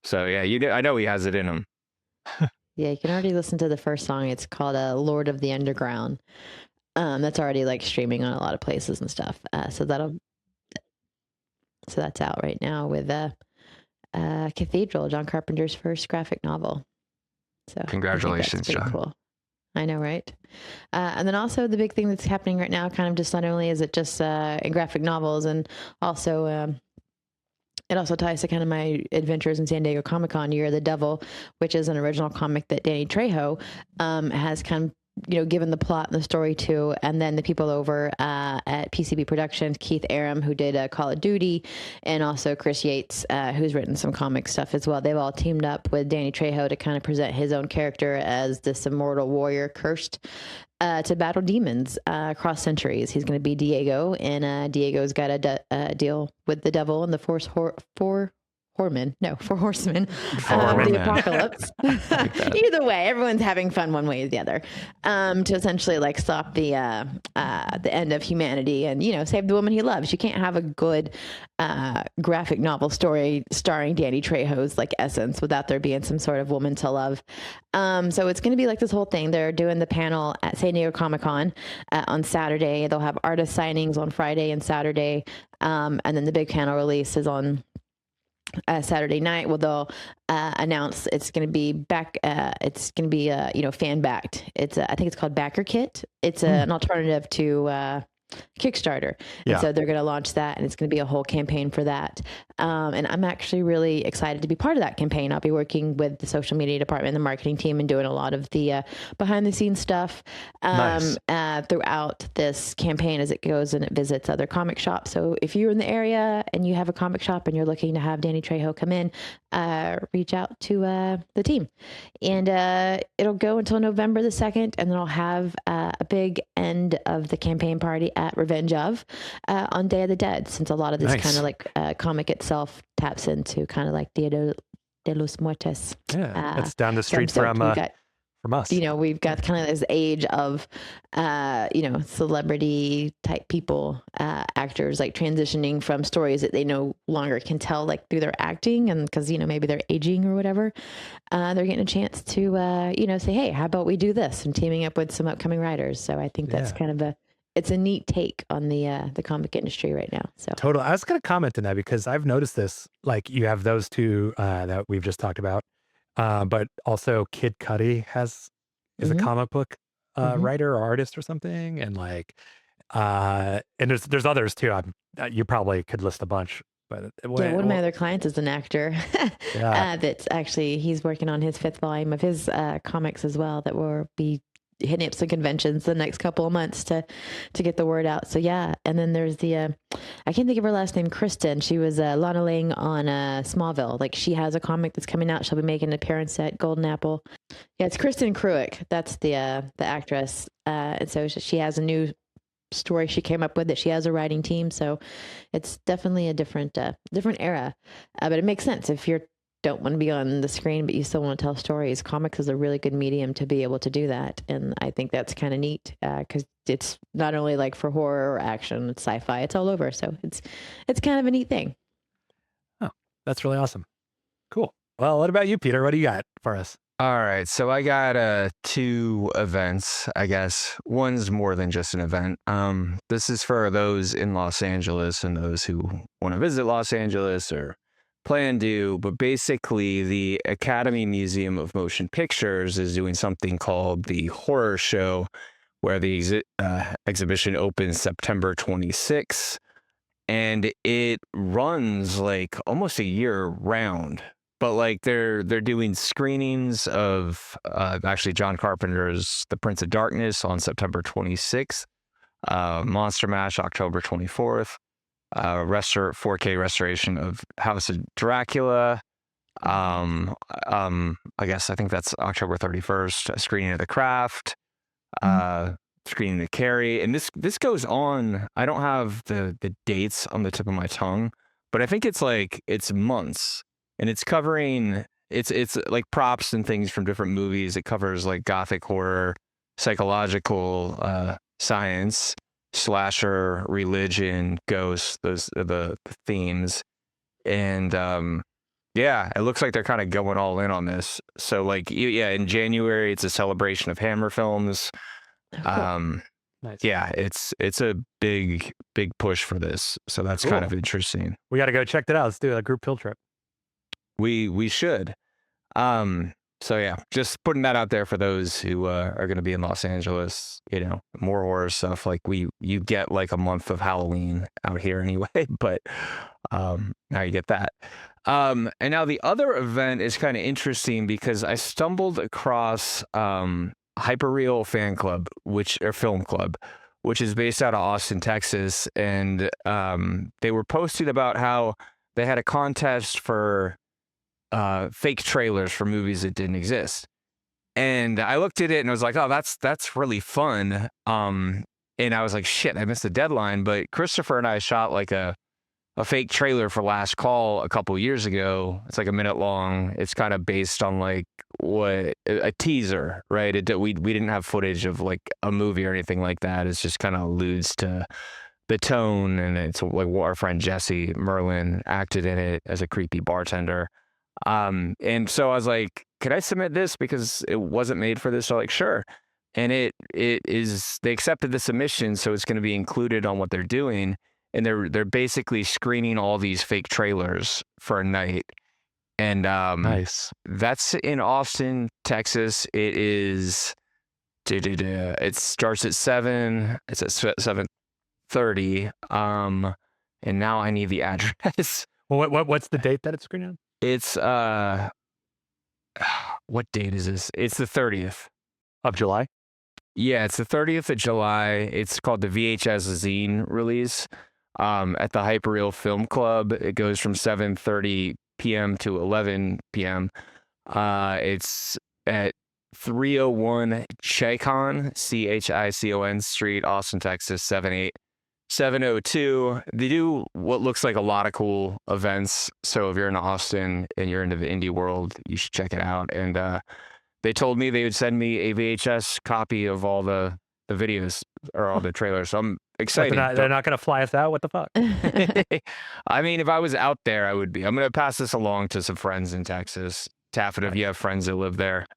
So I know he has it in him. Yeah, you can already listen to the first song. It's called Lord of the Underground. That's already like streaming on a lot of places and stuff. So that's out right now with Cathedral, John Carpenter's first graphic novel. So congratulations, John. Cool. I know, right? And then also the big thing that's happening right now, kind of just not only is it just in graphic novels, and also it also ties to kind of my adventures in San Diego Comic-Con, Year of the Devil, which is an original comic that Danny Trejo has kind of given the plot and the story to, and then the people over at PCB Productions, Keith Aram, who did Call of Duty, and also Chris Yates, who's written some comic stuff as well. They've all teamed up with Danny Trejo to kind of present his own character as this immortal warrior cursed to battle demons across centuries. He's going to be Diego, and Diego's got a deal with the devil and the four Horsemen, no, Four Horsemen, Horsemen. the apocalypse. Either way, everyone's having fun one way or the other. To essentially like stop the end of humanity and save the woman he loves. You can't have a good graphic novel story starring Danny Trejo's like essence without there being some sort of woman to love. So it's going to be like this whole thing. They're doing the panel at San Diego Comic-Con on Saturday. They'll have artist signings on Friday and Saturday, and then the big panel release is on Saturday night. Well, they'll announce it's going to be back. It's going to be fan backed. It's I think it's called Backer Kit. It's an alternative to Kickstarter. And so they're going to launch that, and it's going to be a whole campaign for that. And I'm actually really excited to be part of that campaign. I'll be working with the social media department and the marketing team and doing a lot of the behind the scenes stuff throughout this campaign as it goes and it visits other comic shops. So if you're in the area and you have a comic shop and you're looking to have Danny Trejo come in, reach out to the team. And it'll go until November the 2nd, and then I'll have a big end of the campaign party at Revenge of on Day of the Dead, since a lot of this kind of like comic itself taps into kind of like Dia de los Muertos. Yeah, it's down the street from us. We've got kind of this age of, celebrity type people, actors like transitioning from stories that they no longer can tell like through their acting, and because maybe they're aging or whatever, they're getting a chance to say, hey, how about we do this, and teaming up with some upcoming writers. So I think that's kind of it's a neat take on the comic industry right now. So totally. I was going to comment on that because I've noticed this. Like you have those two that we've just talked about, but also Kid Cudi is a comic book writer or artist or something, and like and there's others too. You probably could list a bunch. But one of my other clients is an actor that's actually he's working on his 5th volume of his comics as well that will be hitting up some conventions the next couple of months to get the word out. So and then there's the I can't think of her last name, Kristen. She was Lana Lang on Smallville. Like she has a comic that's coming out. She'll be making an appearance at Golden Apple. Yeah, it's Kristen Kruick. That's the actress. And so she has a new story she came up with that she has a writing team. So it's definitely a different era. But it makes sense if you don't want to be on the screen, but you still want to tell stories. Comics is a really good medium to be able to do that. And I think that's kind of neat because it's not only like for horror or action, it's sci-fi, it's all over. So it's kind of a neat thing. Oh, that's really awesome. Cool. Well, what about you, Peter? What do you got for us? All right, so I got 2 events, I guess. One's more than just an event. This is for those in Los Angeles and those who want to visit Los Angeles or plan to, but basically the Academy Museum of Motion Pictures is doing something called the Horror Show, where the exhibition opens September 26th, and it runs like almost a year round. But like they're doing screenings of actually John Carpenter's The Prince of Darkness on September 26th, Monster Mash October 24th, 4K restoration of House of Dracula. I think that's October 31st. A screening of The Craft, screening of Carrie, and this goes on. I don't have the dates on the tip of my tongue, but I think it's months, and it's covering it's like props and things from different movies. It covers like gothic horror, psychological science, slasher, religion, ghosts, those are the themes. And it looks like they're kind of going all in on this. So like in January it's a celebration of Hammer films. Nice. Yeah, it's a big push for this. So that's Cool. kind of interesting. We got to go check that out. Let's do a group field trip. We should. So yeah, just putting that out there for those who are going to be in Los Angeles. More horror stuff. Like you get like a month of Halloween out here anyway, but now you get that. And now the other event is kind of interesting because I stumbled across Hyperreal Fan Club, Film Club, which is based out of Austin, Texas, and they were posting about how they had a contest for fake trailers for movies that didn't exist. And I looked at it and I was like, oh, that's really fun. And I was like, shit, I missed the deadline. But Christopher and I shot like a a fake trailer for Last Call a couple years ago. It's like a minute long. It's kind of based on like what a teaser, right? We didn't have footage of like a movie or anything like that. It's just kind of alludes to the tone, and it's like our friend Jesse Merlin acted in it as a creepy bartender. And so I was like, could I submit this because it wasn't made for this? So like, sure. And it is, they accepted the submission, so it's going to be included on what they're doing. And they're basically screening all these fake trailers for a night. And Nice. that's in Austin, Texas. It is, it starts at 7. It's at 7:30. And now I need the address. Well, what's the date that it's screening on? It's what date is this? It's the 30th of July. Yeah, it's the 30th of July. It's called the VHS Zine release at the Hyperreal Film Club. It goes from 7:30 p.m. to 11 p.m. It's at 301 Chicon, Chicon Street, Austin, Texas, 78702. They do what looks like a lot of cool events. So if you're in Austin and you're into the indie world, you should check it out. And they told me they would send me a VHS copy of all the videos or all the trailers. So I'm excited. They're not going to fly us out? What the fuck? I mean, if I was out there, I would be. I'm going to pass this along to some friends in Texas. Taffeta, if you have friends that live there.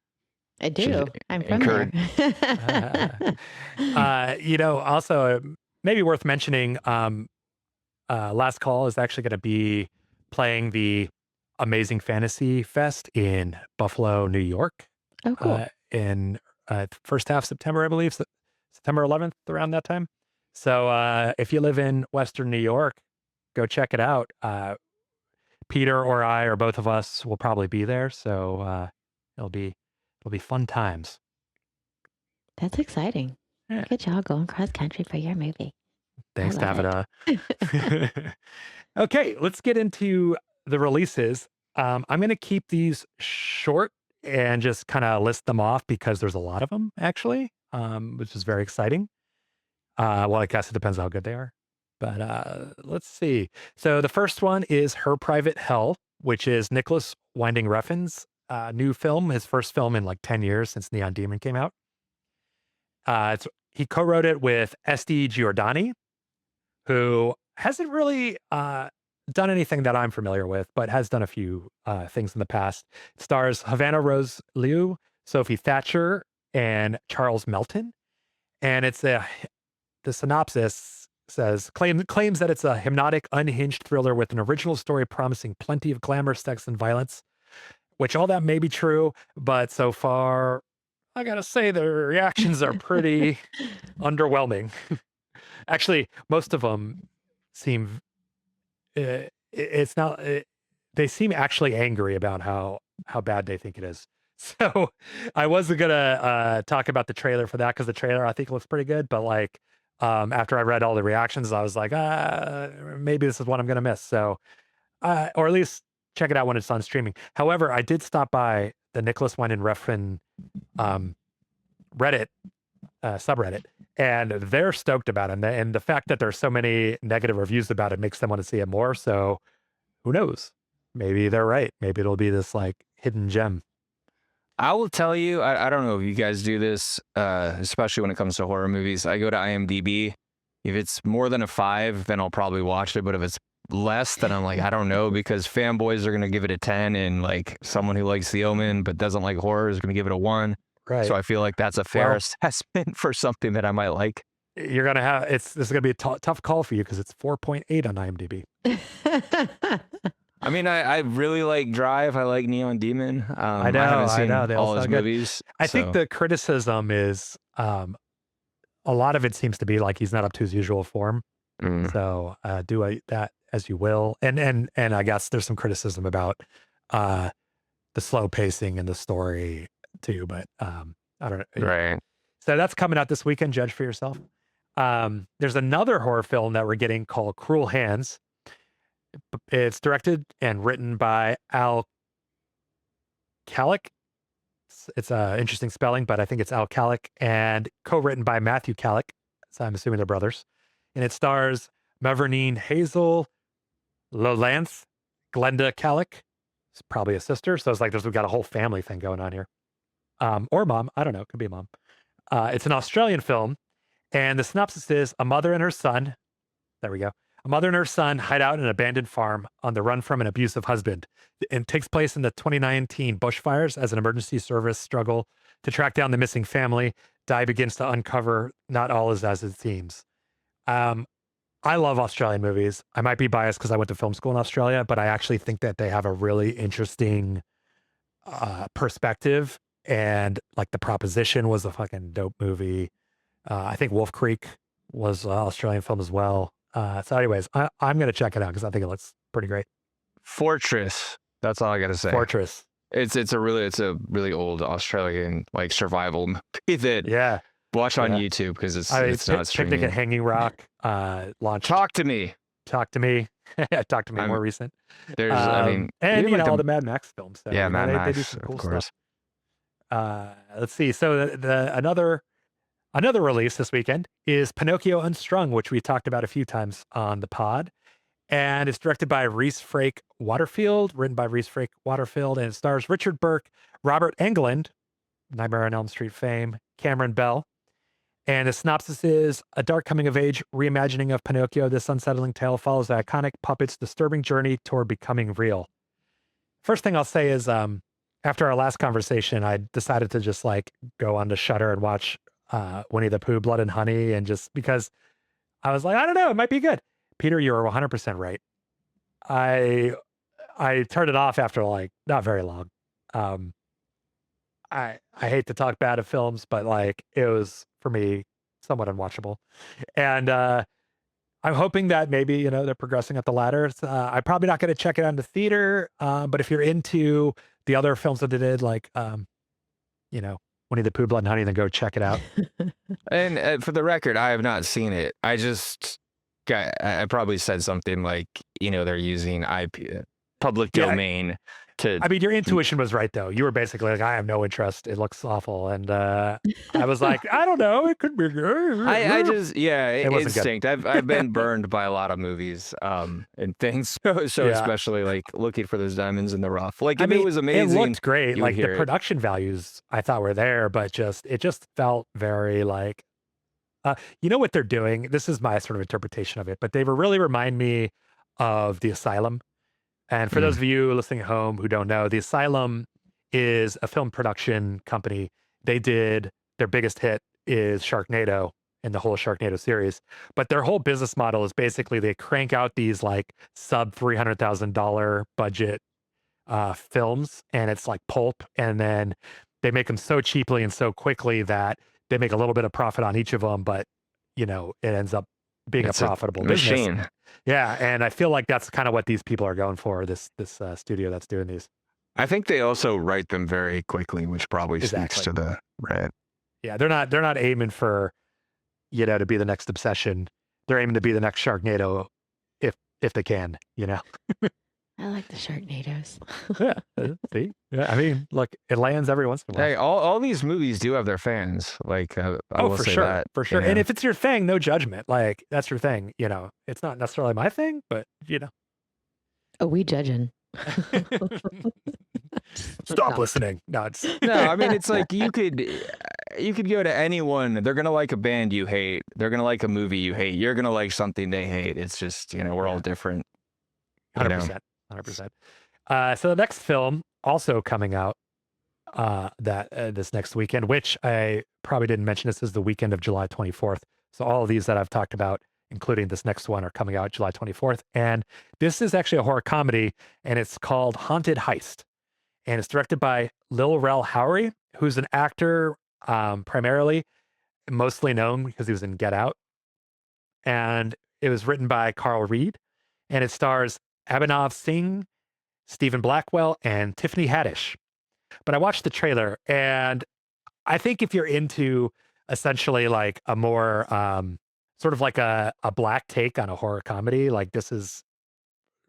I do. I'm from there. Also, maybe worth mentioning, Last Call is actually going to be playing the Amazing Fantasy Fest in Buffalo, New York. Oh, cool. In first half September, I believe, September 11th, around that time. So if you live in Western New York, go check it out. Peter or I or both of us will probably be there. So it'll be fun times. That's exciting. Yeah. Good job going cross country for your movie. Thanks, Taffeta. Okay, let's get into the releases. I'm going to keep these short and just kind of list them off because there's a lot of them, actually, which is very exciting. Well, I guess it depends on how good they are. But let's see. So the first one is Her Private Hell, which is Nicholas Winding Refn's new film, his first film in like 10 years since Neon Demon came out. He co-wrote it with S.D. Giordani, who hasn't really done anything that I'm familiar with, but has done a few things in the past. It stars Havana Rose Liu, Sophie Thatcher, and Charles Melton. And the synopsis claims that it's a hypnotic, unhinged thriller with an original story promising plenty of glamour, sex, and violence, which all that may be true, but so far, I gotta say the reactions are pretty underwhelming. Actually, most of them seem they seem actually angry about how bad they think it is. So I wasn't gonna talk about the trailer for that because the trailer I think looks pretty good, but like after I read all the reactions, I was like, maybe this is what I'm gonna miss. So or at least check it out when it's on streaming. However, I did stop by the Nicholas Winding Refn Reddit subreddit, and they're stoked about it. And the fact that there's so many negative reviews about it makes them want to see it more. So who knows? Maybe they're right. Maybe it'll be this like hidden gem. I will tell you, I don't know if you guys do this, especially when it comes to horror movies. I go to IMDb. If it's more than a 5, then I'll probably watch it. But if it's less, then I'm like, I don't know, because fanboys are going to give it a 10, and like someone who likes The Omen but doesn't like horror is going to give it a 1. Right. So I feel like that's a fair assessment for something that I might like. You're going to have, this is going to be a tough call for you because it's 4.8 on IMDb. I mean, I really like Drive. I like Neon Demon. I know. I haven't seen They all all his sound good. movies. I think the criticism is a lot of it seems to be like he's not up to his usual form. So do that as you will. And I guess there's some criticism about the slow pacing and the story too, but I don't know. Right. So that's coming out this weekend. Judge for yourself. There's another horror film that we're getting called Cruel Hands. It's directed and written by Al Kalik. It's interesting spelling, but I think it's Al Kalik, and co-written by Matthew Kalik. So I'm assuming they're brothers. And it stars Mavernine Hazel, Lolance, Glenda Callick. It's probably a sister. So it's like we've got a whole family thing going on here. Or mom. I don't know. Could be a mom. It's an Australian film. And the synopsis is a mother and her son. There we go. A mother and her son hide out in an abandoned farm on the run from an abusive husband. And takes place in the 2019 bushfires as an emergency service struggle to track down the missing family. Di begins to uncover not all is as it seems. I love Australian movies. I might be biased because I went to film school in Australia, but I actually think that they have a really interesting perspective. And like The Proposition was a fucking dope movie. I think Wolf Creek was an Australian film as well. So anyways, I'm going to check it out because I think it looks pretty great. Fortress. That's all I got to say. Fortress. It's a really old Australian like survival movie that watch on YouTube because it's not streaming. Picnic at Hanging Rock launched. Talk to me. Talk to me. Talk to me. More recent. There's and all the Mad Max films. So, yeah, Mad Max. They do some cool stuff. Let's see. So another release this weekend is Pinocchio Unstrung, which we talked about a few times on the pod. And it's directed by Rhys Frake Waterfield, written by Rhys Frake Waterfield, and it stars Richard Burke, Robert Englund, Nightmare on Elm Street fame, Cameron Bell. And the synopsis is a dark coming-of-age reimagining of Pinocchio. This unsettling tale follows the iconic puppet's disturbing journey toward becoming real. First thing I'll say is after our last conversation, I decided to just like go on to Shudder and watch Winnie the Pooh, Blood and Honey, and just because I was like, I don't know, it might be good. Peter, you're 100% right. I turned it off after like not very long. I hate to talk bad of films, but like it was for me somewhat unwatchable. And I'm hoping that maybe they're progressing up the ladder. I'm probably not going to check it out in the theater, but if you're into the other films that they did, like Winnie the Pooh, Blood and Honey, then go check it out. And for the record, I have not seen it. I probably said something like, they're using IP, public domain to. I mean, your intuition was right, though. You were basically like, I have no interest. It looks awful. And I was like, I don't know. It could be good. Instinct. I've been burned by a lot of movies and things. So especially like looking for those diamonds in the rough. Like, it was amazing. It looked great. Like the production values I thought were there, but it just felt very like, you know what they're doing? This is my sort of interpretation of it, but they really remind me of The Asylum. And for those of you listening at home who don't know, The Asylum is a film production company. They did their biggest hit is Sharknado and the whole Sharknado series. But their whole business model is basically they crank out these like sub $300,000 budget films, and it's like pulp. And then they make them so cheaply and so quickly that they make a little bit of profit on each of them, but it ends up being a profitable machine. Business. Yeah, and I feel like that's kind of what these people are going for. This studio that's doing these. I think they also write them very quickly, which probably speaks to the brand. Yeah, they're not aiming for to be the next Obsession. They're aiming to be the next Sharknado, if they can. I like the Sharknadoes. See? Yeah, I mean, look, it lands every once in a while. Hey, all these movies do have their fans. Like, I will for say sure, that. for sure. And if it's your thing, no judgment. Like, that's your thing. It's not necessarily my thing, but Oh, we judging. Stop listening. No, I mean, it's like you could go to anyone. They're gonna like a band you hate. They're gonna like a movie you hate. You're gonna like something they hate. It's just we're all different. 100%. 100%. So the next film also coming out this next weekend, which I probably didn't mention, this is the weekend of July 24th. So all of these that I've talked about, including this next one, are coming out July 24th. And this is actually a horror comedy, and it's called Haunted Heist. And it's directed by Lil Rel Howery, who's an actor primarily, mostly known because he was in Get Out. And it was written by Carl Reed, and it stars Abhinav Singh, Stephen Blackwell, and Tiffany Haddish. But I watched the trailer, and I think if you're into essentially like a more sort of like a black take on a horror comedy, like this is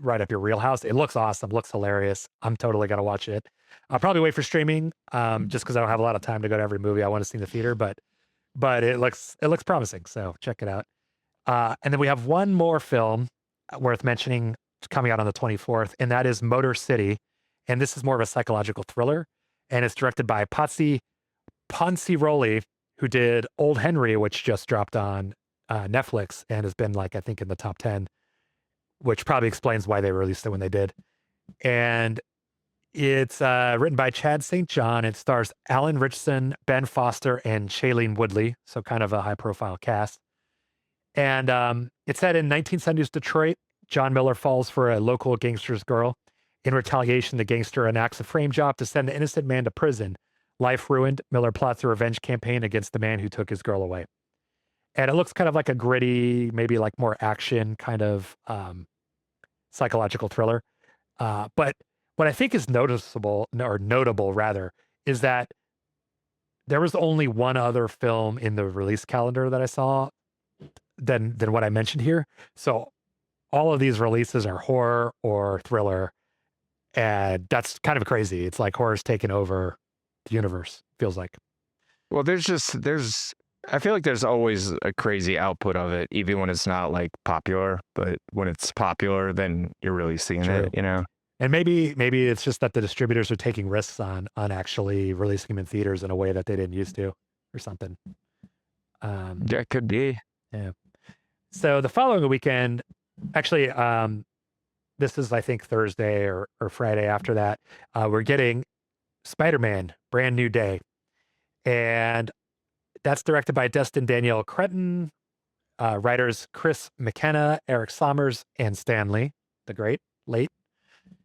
right up your wheelhouse. It looks awesome, looks hilarious. I'm totally gonna watch it. I'll probably wait for streaming, just because I don't have a lot of time to go to every movie I want to see in the theater. But it looks promising, so check it out. And then we have one more film worth mentioning coming out on the 24th, and that is Motor City. And this is more of a psychological thriller, and it's directed by Patsy Pansiroli, who did Old Henry, which just dropped on Netflix and has been like, I think, in the top 10, which probably explains why they released it when they did. And it's written by Chad St. John. It stars Alan Richardson, Ben Foster, and Shailene Woodley. So kind of a high profile cast. And it's set in 1970s Detroit. John Miller falls for a local gangster's girl. In retaliation, the gangster enacts a frame job to send an innocent man to prison. Life ruined, Miller plots a revenge campaign against the man who took his girl away. And it looks kind of like a gritty, maybe like more action kind of psychological thriller. But what I think is noticeable, or notable rather, is that there was only one other film in the release calendar that I saw than what I mentioned here. So all of these releases are horror or thriller, and that's kind of crazy. It's like horror's taken over the universe, feels like. Well, I feel like there's always a crazy output of it, even when it's not like popular. But when it's popular, then you're really seeing it, you know? And maybe it's just that the distributors are taking risks on actually releasing them in theaters in a way that they didn't used to, or something. Yeah, it could be. Yeah. So the following weekend, actually, this is, I think, Thursday or Friday after that, we're getting Spider-Man, Brand New Day. And that's directed by Destin Danielle Cretton, writers Chris McKenna, Eric Sommers, and Stan Lee, the great, late.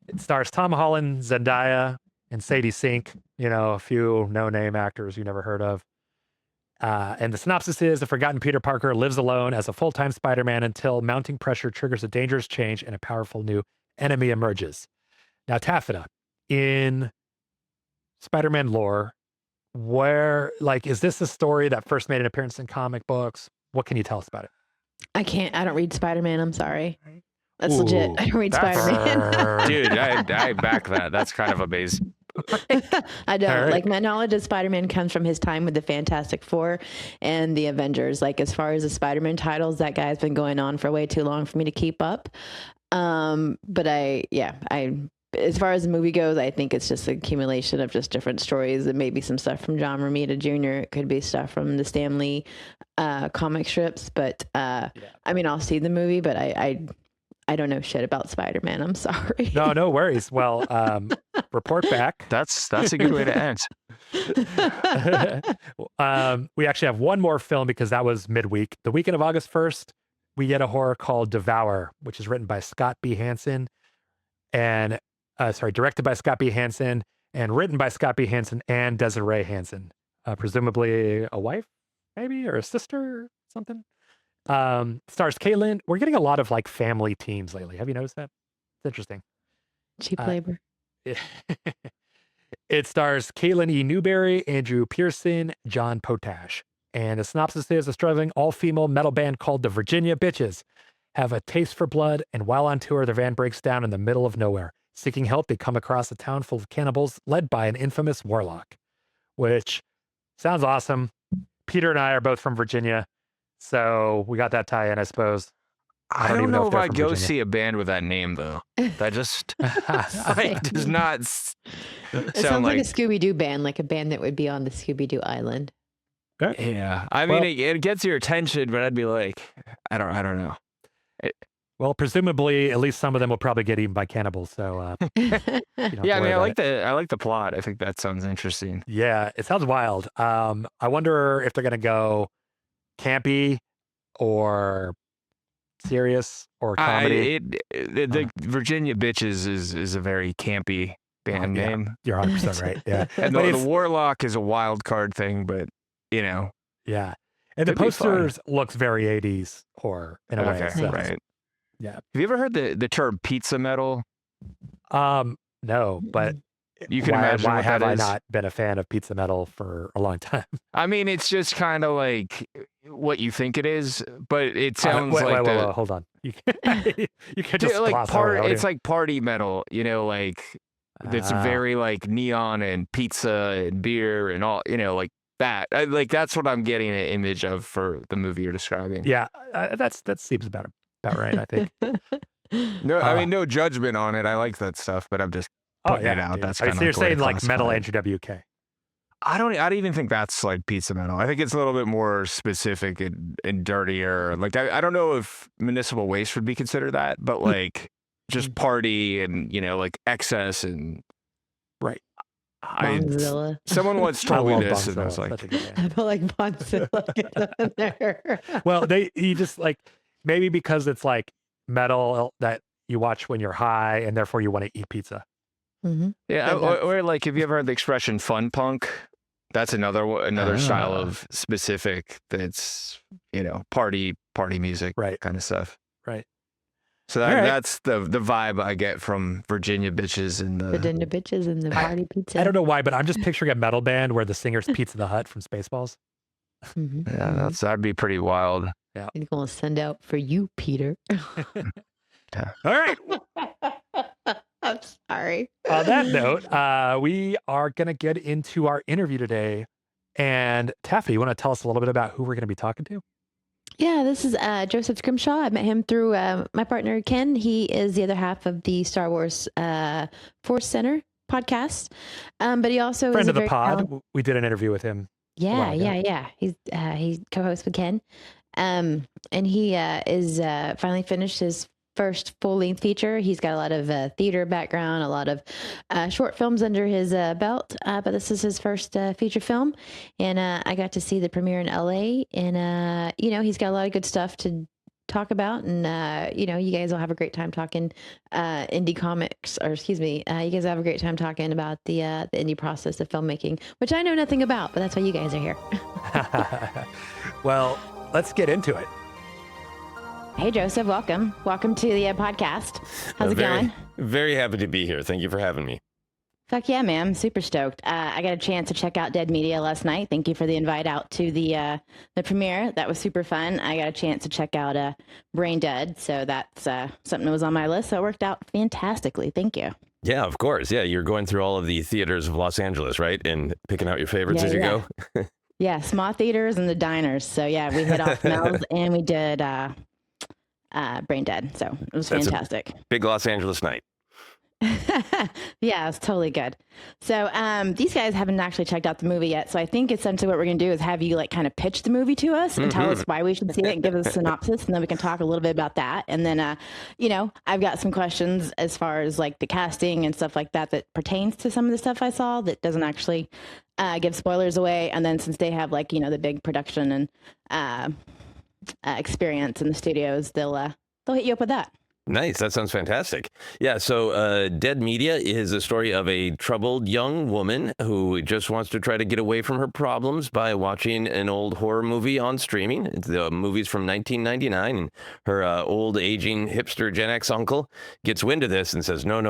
It stars Tom Holland, Zendaya, and Sadie Sink, a few no-name actors you never heard of. And the synopsis is: a forgotten Peter Parker lives alone as a full-time Spider-Man until mounting pressure triggers a dangerous change and a powerful new enemy emerges. Now, Taffeta, in Spider-Man lore, is this a story that first made an appearance in comic books? What can you tell us about it? I don't read Spider-Man. I'm sorry. That's legit. I don't read Spider-Man. Dude, I back that. That's kind of amazing. I don't. Right. Like, my knowledge of Spider-Man comes from his time with the Fantastic Four and the Avengers. Like, as far as the Spider-Man titles, that guy's been going on for way too long for me to keep up. But as far as the movie goes, I think it's just an accumulation of just different stories. It may be some stuff from John Romita Jr. It could be stuff from the Stan Lee comic strips. But I mean, I'll see the movie, but I don't know shit about Spider-Man. I'm sorry. No worries. Well, report back. That's a good way to end. We actually have one more film because that was midweek. The weekend of August 1st, we get a horror called Devour, which is written by Scott B. Hansen and directed by Scott B. Hansen and written by Scott B. Hansen and Desiree Hansen, presumably a wife, maybe, or a sister or something. Stars Caitlin. We're getting a lot of like family teams lately. Have you noticed that? It's interesting. Cheap labor. It stars Caitlin E. Newberry, Andrew Pearson, John Potash. And the synopsis is: a struggling all-female metal band called the Virginia Bitches have a taste for blood, and while on tour, their van breaks down in the middle of nowhere. Seeking help, they come across a town full of cannibals led by an infamous warlock, which sounds awesome. Peter and I are both from Virginia, so we got that tie-in, I suppose. I don't know if I'd go see a band with that name, though. That just does not It sounds like a Scooby-Doo band, like a band that would be on the Scooby-Doo island. Yeah. I mean, it gets your attention, but I'd be like, I don't know. Well, presumably, at least some of them will probably get eaten by cannibals. So, yeah, I mean, I like the plot. I think that sounds interesting. Yeah, it sounds wild. I wonder if they're gonna go campy or serious or comedy. The Virginia Bitches is a very campy band name. You're 100% right. Yeah, and the warlock is a wild card thing, but yeah. And the posters looks very 80s horror in a way. So. Right. Yeah. Have you ever heard the term pizza metal? No, but you can imagine why what have that I is. not been a fan of pizza metal for a long time? I mean, it's just kind of like what you think it is, but it sounds wait, hold on. You can just like it's like party metal, like it's very like neon and pizza and beer and all, like that. That's what I'm getting an image of for the movie you're describing. Yeah, that seems about right, I think. No, I mean, no judgment on it. I like that stuff, but I'm just putting it out. Dude. That's So kind of you're like the way saying to like metal classify it. Andrew WK. I don't even think that's like pizza metal. I think it's a little bit more specific and dirtier. Like, I don't know if municipal waste would be considered that, but like just party and, like excess and Right. Bongzilla. someone once I told me love this and I Bongzilla. was like, Such a good I band. feel like Bongzilla gets in there. Well, he just like, maybe because it's like metal that you watch when you're high and therefore you want to eat pizza. Mm-hmm. yeah, So that's- or like, have you ever heard the expression fun punk? That's another style of specific that's, party music Right. kind of stuff. Right. So All right. that's the vibe I get from Virginia bitches and the dinner bitches and the party pizza. I don't know why, but I'm just picturing a metal band where the singer's Pizza the Hut from Spaceballs. Mm-hmm. yeah, that'd be pretty wild. He's gonna send out for you, Peter. All right. I'm sorry. On that note, we are going to get into our interview today. And Taffy, you want to tell us a little bit about who we're going to be talking to? Yeah, this is Joseph Scrimshaw. I met him through my partner, Ken. He is the other half of the Star Wars Force Center podcast. But he also Friend is of a the very pod. We did an interview with him. Yeah, while ago. yeah. He co-hosts with Ken. And he is finally finished his first full-length feature. He's got a lot of theater background, a lot of short films under his belt, but this is his first feature film. And I got to see the premiere in LA, and he's got a lot of good stuff to talk about, and you guys will have a great time talking indie comics, or excuse me, you guys have a great time talking about the indie process of filmmaking, which I know nothing about, but that's why you guys are here. Well, let's get into it. Hey, Joseph, welcome to the podcast. How's it going? Very happy to be here. Thank you for having me. Fuck yeah, man. I'm super stoked. I got a chance to check out Dead Media last night. Thank you for the invite out to the premiere. That was super fun. I got a chance to check out Brain Dead. So that's something that was on my list. So it worked out fantastically. Thank you. Yeah, of course. Yeah, you're going through all of the theaters of Los Angeles, right? And picking out your favorites as you go. Yeah, small theaters and the diners. So yeah, we hit off Mel's and we did Brain Dead. So it was fantastic. Big Los Angeles night. Yeah, it's totally good. So these guys haven't actually checked out the movie yet. So I think essentially what we're going to do is have you like kind of pitch the movie to us and tell us why we should see it and give us a synopsis. And then we can talk a little bit about that. And then, I've got some questions as far as like the casting and stuff like that pertains to some of the stuff I saw that doesn't actually give spoilers away. And then since they have like, the big production and experience in the studios, they'll hit you up with that. Nice. That sounds fantastic. Yeah. So Dead Media is a story of a troubled young woman who just wants to try to get away from her problems by watching an old horror movie on streaming. The movie's from 1999, and her old aging hipster Gen X uncle gets wind of this and says, no.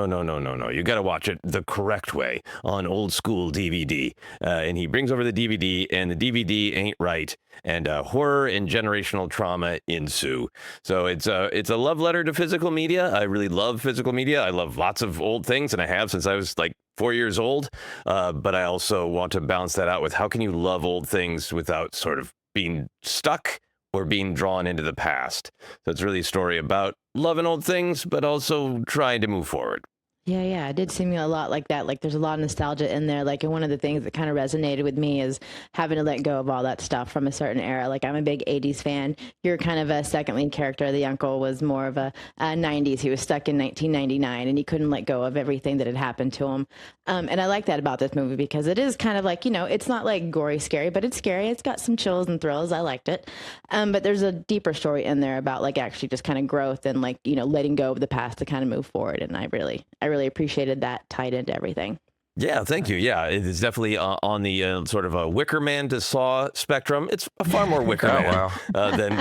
You got to watch it the correct way on old school DVD. And he brings over the DVD, and the DVD ain't right. And horror and generational trauma ensue. So it's a love letter to physical media. I really love physical media. I love lots of old things, and I have since I was like 4 years old. But I also want to balance that out with how can you love old things without sort of being stuck or being drawn into the past. So it's really a story about loving old things, but also trying to move forward. Yeah, it did seem a lot like that. Like there's a lot of nostalgia in there. Like, and one of the things that kind of resonated with me is having to let go of all that stuff from a certain era. Like I'm a big 80s fan. You're kind of a second lead character. The uncle was more of a 90s. He was stuck in 1999 and he couldn't let go of everything that had happened to him. And I like that about this movie because it is kind of like, it's not like gory scary, but it's scary. It's got some chills and thrills. I liked it. But there's a deeper story in there about like actually just kind of growth and like, letting go of the past to kind of move forward. And I really appreciated that tied into everything. Yeah, thank you. Yeah, it is definitely on the sort of a Wicker Man to Saw spectrum. It's a far more Wicker Man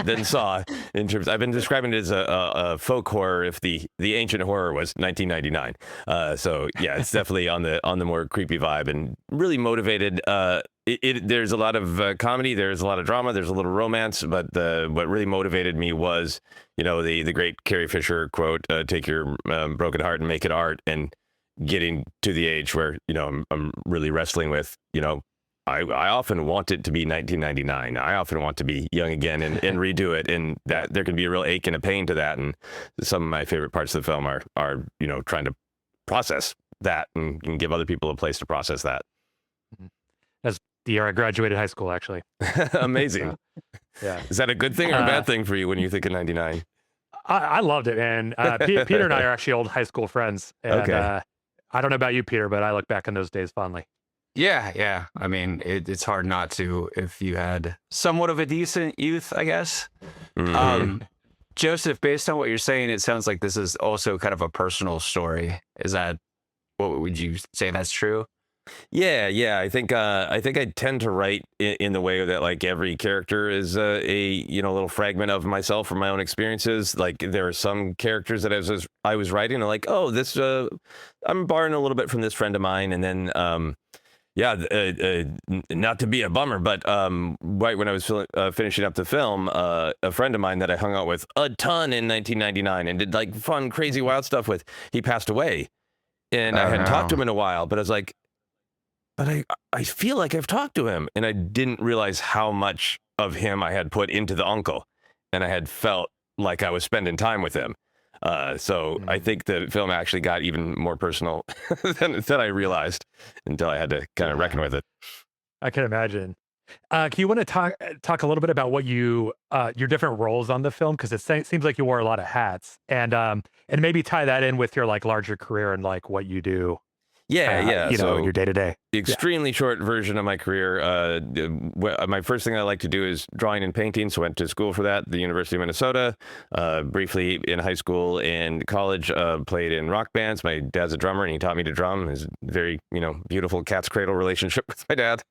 than Saw in terms. I've been describing it as a folk horror if the ancient horror was 1999. So yeah, it's definitely on the more creepy vibe and really motivated. There's a lot of comedy, there's a lot of drama, there's a little romance, but what really motivated me was the great Carrie Fisher quote: "Take your broken heart and make it art." And getting to the age where I'm really wrestling with I often want it to be 1999. I often want to be young again and redo it, and that there can be a real ache and a pain to that. And some of my favorite parts of the film are trying to process that and give other people a place to process that. That's the year I graduated high school, actually. Amazing. Yeah. Is that a good thing or a bad thing for you when you think of 99? I loved it, and Peter and I are actually old high school friends. And, Okay. I don't know about you, Peter, but I look back on those days fondly. Yeah. I mean, it's hard not to if you had somewhat of a decent youth, I guess. Mhm. Joseph, based on what you're saying, it sounds like this is also kind of a personal story. Is that, what would you say that's true? Yeah. I think I tend to write in the way that like every character is a little fragment of myself from my own experiences. Like there are some characters that I was writing and like, oh, this I'm borrowing a little bit from this friend of mine, and then not to be a bummer, but right when I was finishing up the film, a friend of mine that I hung out with a ton in 1999 and did like fun, crazy, wild stuff with, he passed away, and I Oh, hadn't talked to him no. in a while, but I was like. But I feel like I've talked to him, and I didn't realize how much of him I had put into the uncle, and I had felt like I was spending time with him. So I think the film actually got even more personal than I realized until I had to kind of reckon with it. I can imagine. Can you want to talk a little bit about what your different roles on the film? Because seems like you wore a lot of hats, and maybe tie that in with your like larger career and like what you do, Yeah. in So your day to day. extremely short version of my career. My first thing I like to do is drawing and painting. So I went to school for that, the University of Minnesota. Briefly in high school and college, played in rock bands. My dad's a drummer, and he taught me to drum. His very, beautiful cat's cradle relationship with my dad,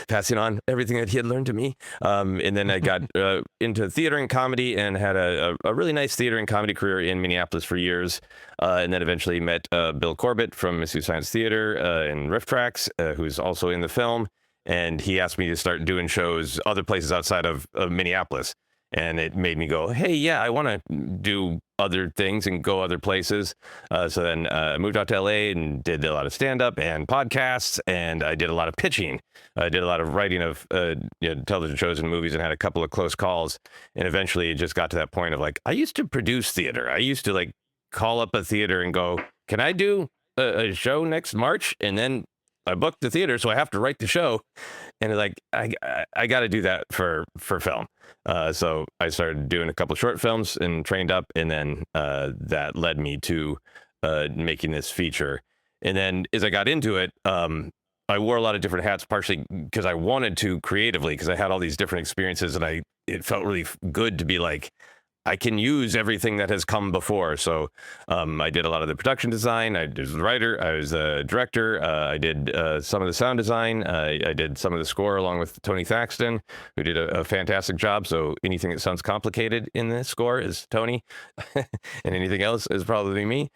passing on everything that he had learned to me. And then I got into theater and comedy, and had a really nice theater and comedy career in Minneapolis for years. And then eventually met Bill Corbett from Mississippi Science Theater and Riff Tracks, who's also in the film. And he asked me to start doing shows other places outside of Minneapolis. And it made me go, hey, yeah, I want to do other things and go other places. So then I moved out to LA and did a lot of stand-up and podcasts. And I did a lot of pitching. I did a lot of writing of television shows and movies, and had a couple of close calls. And eventually it just got to that point of like, I used to produce theater. I used to like call up a theater and go, can I do a show next March? And then I booked the theater, so I have to write the show. And like, I got to do that for film. So I started doing a couple short films and trained up, and then that led me to making this feature. And then as I got into it, I wore a lot of different hats, partially because I wanted to creatively, because I had all these different experiences, and it felt really good to be like, I can use everything that has come before. So I did a lot of the production design. I was the writer. I was the director. I did some of the sound design. I did some of the score along with Tony Thaxton, who did a fantastic job. So anything that sounds complicated in this score is Tony, and anything else is probably me.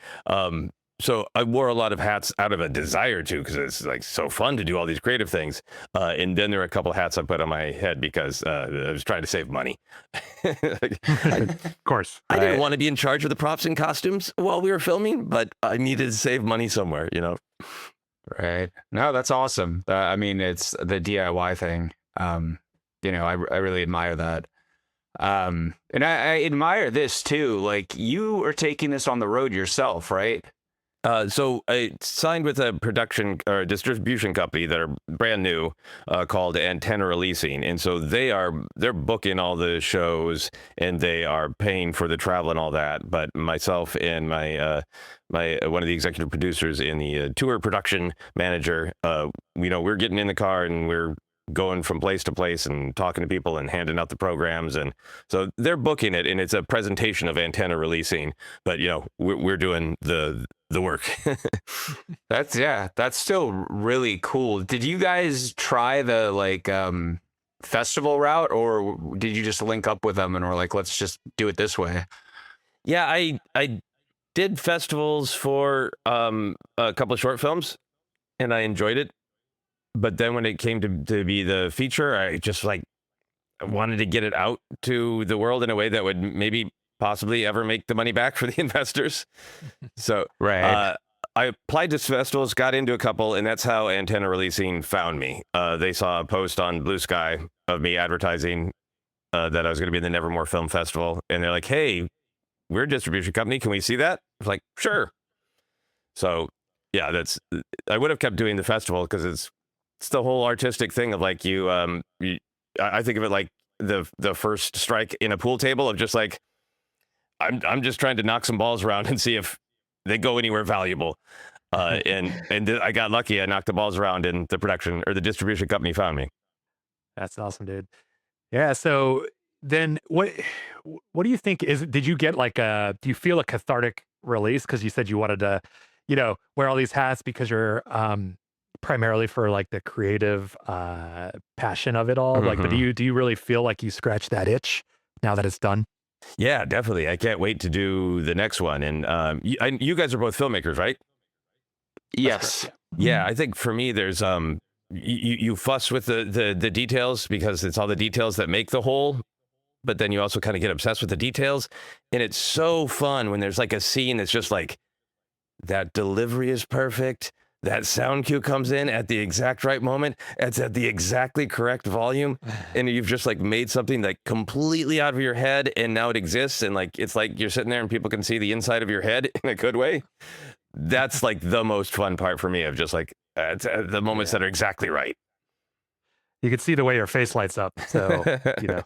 So I wore a lot of hats out of a desire to, because it's like so fun to do all these creative things. And then there were a couple hats I put on my head because I was trying to save money. Of course. I didn't want to be in charge of the props and costumes while we were filming, but I needed to save money somewhere, Right. No, that's awesome. I mean, it's the DIY thing. I really admire that. And I admire this too. Like, you are taking this on the road yourself, right? So I signed with a production or distribution company that are brand new, called Antenna Releasing, and so they're booking all the shows, and they are paying for the travel and all that. But myself and my one of the executive producers and the tour production manager, we're getting in the car and we're going from place to place and talking to people and handing out the programs, and so they're booking it, and it's a presentation of Antenna Releasing, but we're doing the work. That's still really cool. Did you guys try the festival route, or did you just link up with them and were like, let's just do it this way? Yeah, I did festivals for a couple of short films, and I enjoyed it. But then when it came to be the feature, I just wanted to get it out to the world in a way that would maybe possibly ever make the money back for the investors. So Right. I applied to festivals, got into a couple, and that's how Antenna Releasing found me. They saw a post on Blue Sky of me advertising that I was going to be in the Nevermore Film Festival, and they're like, "Hey, we're a distribution company. Can we see that?" I was like, "Sure." So, yeah, I would have kept doing the festival because it's the whole artistic thing of like I think of it like the first strike in a pool table of just like I'm just trying to knock some balls around and see if they go anywhere valuable. I got lucky. I knocked the balls around, and the production or the distribution company found me. That's awesome, dude. Yeah. So then what do you think did you get like do you feel a cathartic release? Cause you said you wanted to, wear all these hats because you're, primarily for like the creative, passion of it all. Like, but Mhm. do you really feel like you scratched that itch now that it's done? Yeah, definitely. I can't wait to do the next one. And you guys are both filmmakers, right? Yes. Correct, Yeah, I think for me, there's you fuss with the details because it's all the details that make the whole. But then you also kind of get obsessed with the details, and it's so fun when there's like a scene that's just like that delivery is perfect. That sound cue comes in at the exact right moment. It's at the exactly correct volume, yeah. and you've just like made something like completely out of your head, and now it exists, and like it's like you're sitting there and people can see the inside of your head in a good way. That's like the most fun part for me of just like the moments Yeah. that are exactly right. You can see the way your face lights up. So, you know,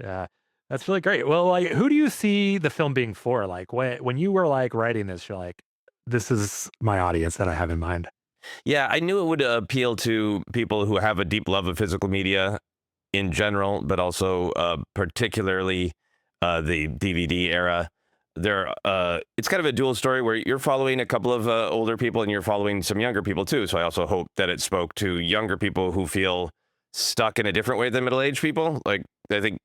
yeah, that's really great. Well, like, who do you see the film being for? Like, when you were like writing this, you're like, this is my audience that I have in mind. Yeah, I knew it would appeal to people who have a deep love of physical media in general, but also particularly the DVD era. It's kind of a dual story where you're following a couple of older people and you're following some younger people too. So I also hope that it spoke to younger people who feel stuck in a different way than middle-aged people. Like I think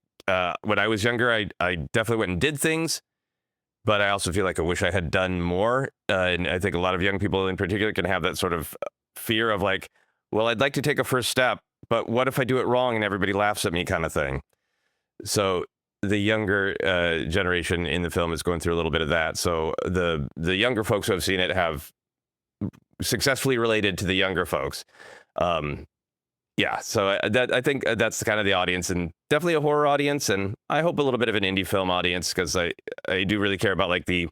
when I was younger, I definitely went and did things, but I also feel like I wish I had done more. And I think a lot of young people in particular can have that sort of fear of like, well, I'd like to take a first step, but what if I do it wrong and everybody laughs at me kind of thing. So the younger generation in the film is going through a little bit of that. So the younger folks who have seen it have successfully related to the younger folks. Yeah, so I think that's kind of the audience, and definitely a horror audience, and I hope a little bit of an indie film audience because I do really care about like the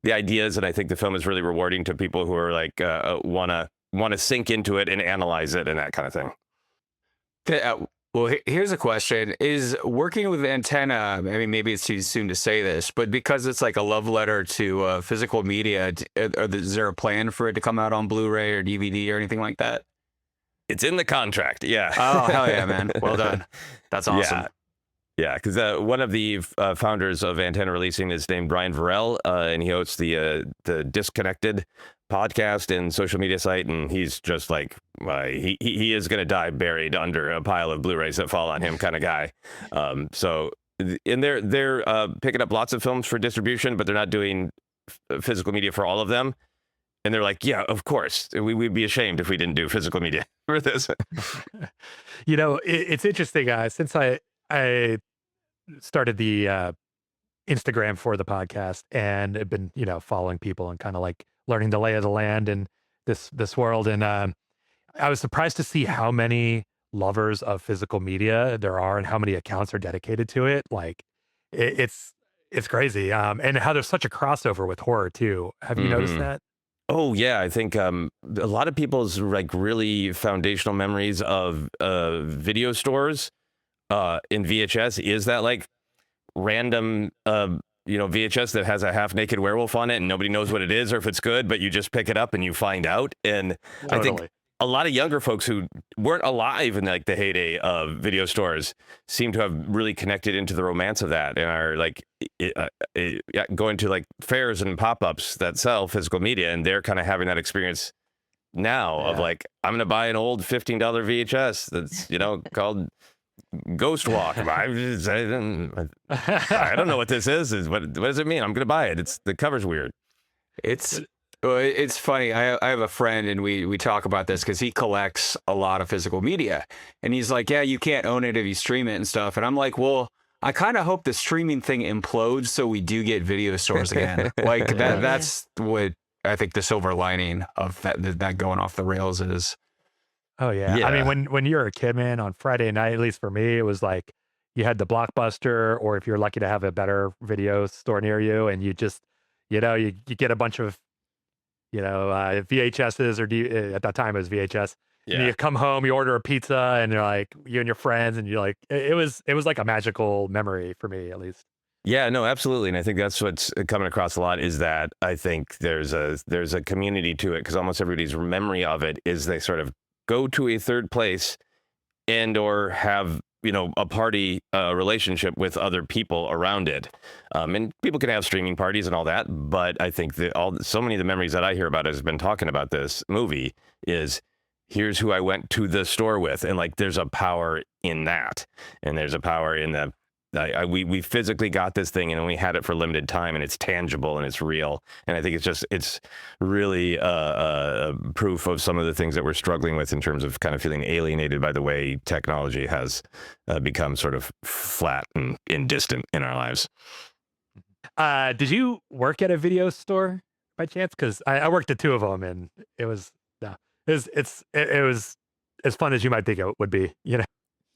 ideas, and I think the film is really rewarding to people who are like wanna sink into it and analyze it and that kind of thing. Well, here's a question. Is working with Antenna, I mean, maybe it's too soon to say this, but because it's like a love letter to physical media, is there a plan for it to come out on Blu-ray or DVD or anything like that? It's in the contract, yeah. Oh, hell yeah, man. Well done. That's awesome. Yeah. Yeah, because one of the founders of Antenna Releasing is named Brian Varel, and he hosts the Disconnected podcast and social media site, and he's just like he is going to die buried under a pile of Blu-rays that fall on him kind of guy. So in they're picking up lots of films for distribution, but they're not doing physical media for all of them. And they're like, yeah, of course, we'd be ashamed if we didn't do physical media for this. It's interesting, since I started the Instagram for the podcast and have been, following people and kind of like learning the lay of the land and this world. And I was surprised to see how many lovers of physical media there are and how many accounts are dedicated to it. Like it's crazy. And how there's such a crossover with horror too. Have you noticed Mhm. that? Oh yeah, I think a lot of people's like really foundational memories of video stores in VHS is that like random VHS that has a half naked werewolf on it and nobody knows what it is or if it's good, but you just pick it up and you find out. And I think Totally. a lot of younger folks who weren't alive in like the heyday of video stores seem to have really connected into the romance of that and are like going to like fairs and pop-ups that sell physical media, and they're kind of having that experience now of Yeah. like, I'm gonna buy an old $15 VHS that's called Ghost Walk. I don't know what this is. What does it mean? I'm gonna buy it. The cover's weird. It's funny. I have a friend and we talk about this because he collects a lot of physical media, and he's like, yeah, you can't own it if you stream it and stuff. And I'm like, well, I kind of hope the streaming thing implodes so we do get video stores again. Like that's what I think the silver lining of that going off the rails is. Oh yeah. I Yeah. mean, when you're a kid, man, on Friday night, at least for me, it was like you had the Blockbuster, or if you're lucky to have a better video store near you, and you just, you get a bunch of, VHSs or at that time it was VHS. And Yeah. you come home, you order a pizza, and you're like, you and your friends, and you're like, it was like a magical memory for me, at least. Yeah, no, absolutely. And I think that's what's coming across a lot is that I think there's a community to it, because almost everybody's memory of it is they sort of go to a third place and or have, a party relationship with other people around it. And people can have streaming parties and all that. But I think that so many of the memories that I hear about has been talking about this movie is here's who I went to the store with. And like, there's a power in that. And there's a power in the, we physically got this thing and we had it for limited time, and it's tangible and it's real. And I think it's really proof of some of the things that we're struggling with in terms of kind of feeling alienated by the way technology has become sort of flat and distant in our lives. Did you work at a video store by chance? Because I worked at two of them, and it was no, it was as fun as you might think it would be.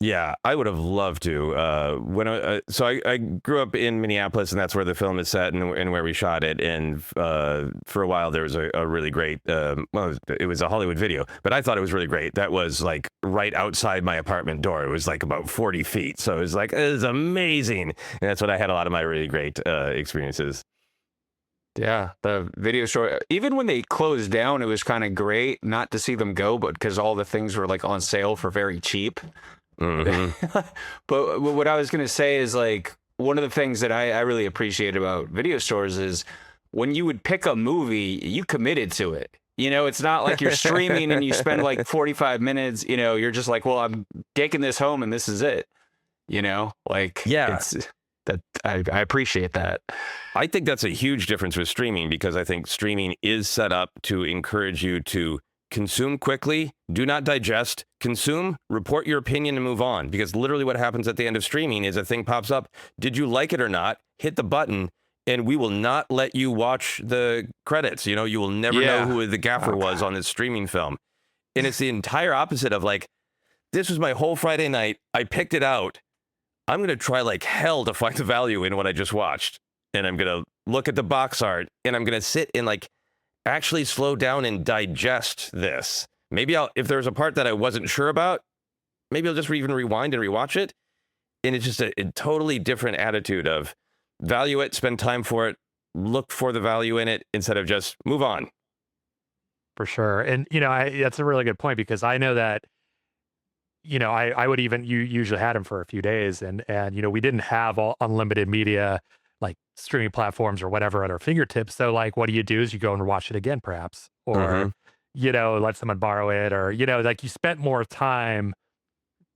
Yeah, I would have loved to. I grew up in Minneapolis, and that's where the film is set and where we shot it. And for a while, there was a really great, it was a Hollywood Video, but I thought it was really great. That was like right outside my apartment door. It was like about 40 feet. So it was like, it was amazing. And that's what I had a lot of my really great experiences. Yeah, the video store, even when they closed down, it was kind of great not to see them go, but because all the things were like on sale for very cheap. Mm-hmm. But what I was going to say is like one of the things that I really appreciate about video stores is when you would pick a movie, you committed to it. It's not like you're streaming and you spend like 45 minutes, you're just like, well, I'm taking this home and this is it. Like, yeah, it's that I appreciate that. I think that's a huge difference with streaming, because I think streaming is set up to encourage you to consume quickly, do not digest, consume, report your opinion, and move on. Because literally what happens at the end of streaming is a thing pops up. Did you like it or not? Hit the button, and we will not let you watch the credits. You will never know who the gaffer was on this streaming film. And it's the entire opposite of like, this was my whole Friday night. I picked it out. I'm going to try like hell to find the value in what I just watched. And I'm going to look at the box art, and I'm going to sit and like actually slow down and digest this. Maybe if there's a part that I wasn't sure about, maybe I'll just even rewind and rewatch it. And it's just a totally different attitude of value it, spend time for it, look for the value in it instead of just move on. For sure. And, that's a really good point, because I know that, I would you usually had them for a few days, and, we didn't have all unlimited media, like streaming platforms or whatever at our fingertips. So like, what do? Is you go and watch it again, perhaps, or, let someone borrow it, or, like you spent more time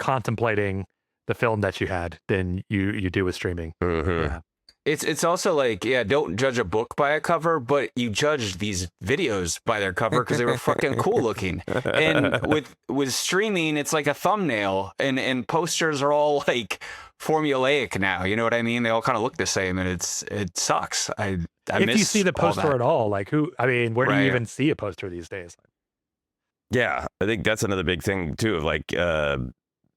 contemplating the film that you had than you do with streaming. Mm-hmm. Yeah. It's also like, yeah, don't judge a book by a cover, but you judged these videos by their cover because they were fucking cool looking. And with streaming, it's like a thumbnail, and posters are all like formulaic now. You know what I mean? They all kind of look the same, and it sucks. I If miss you see the all poster that. at all, like where do you Right. even see a poster these days? Yeah, I think that's another big thing too. Of like,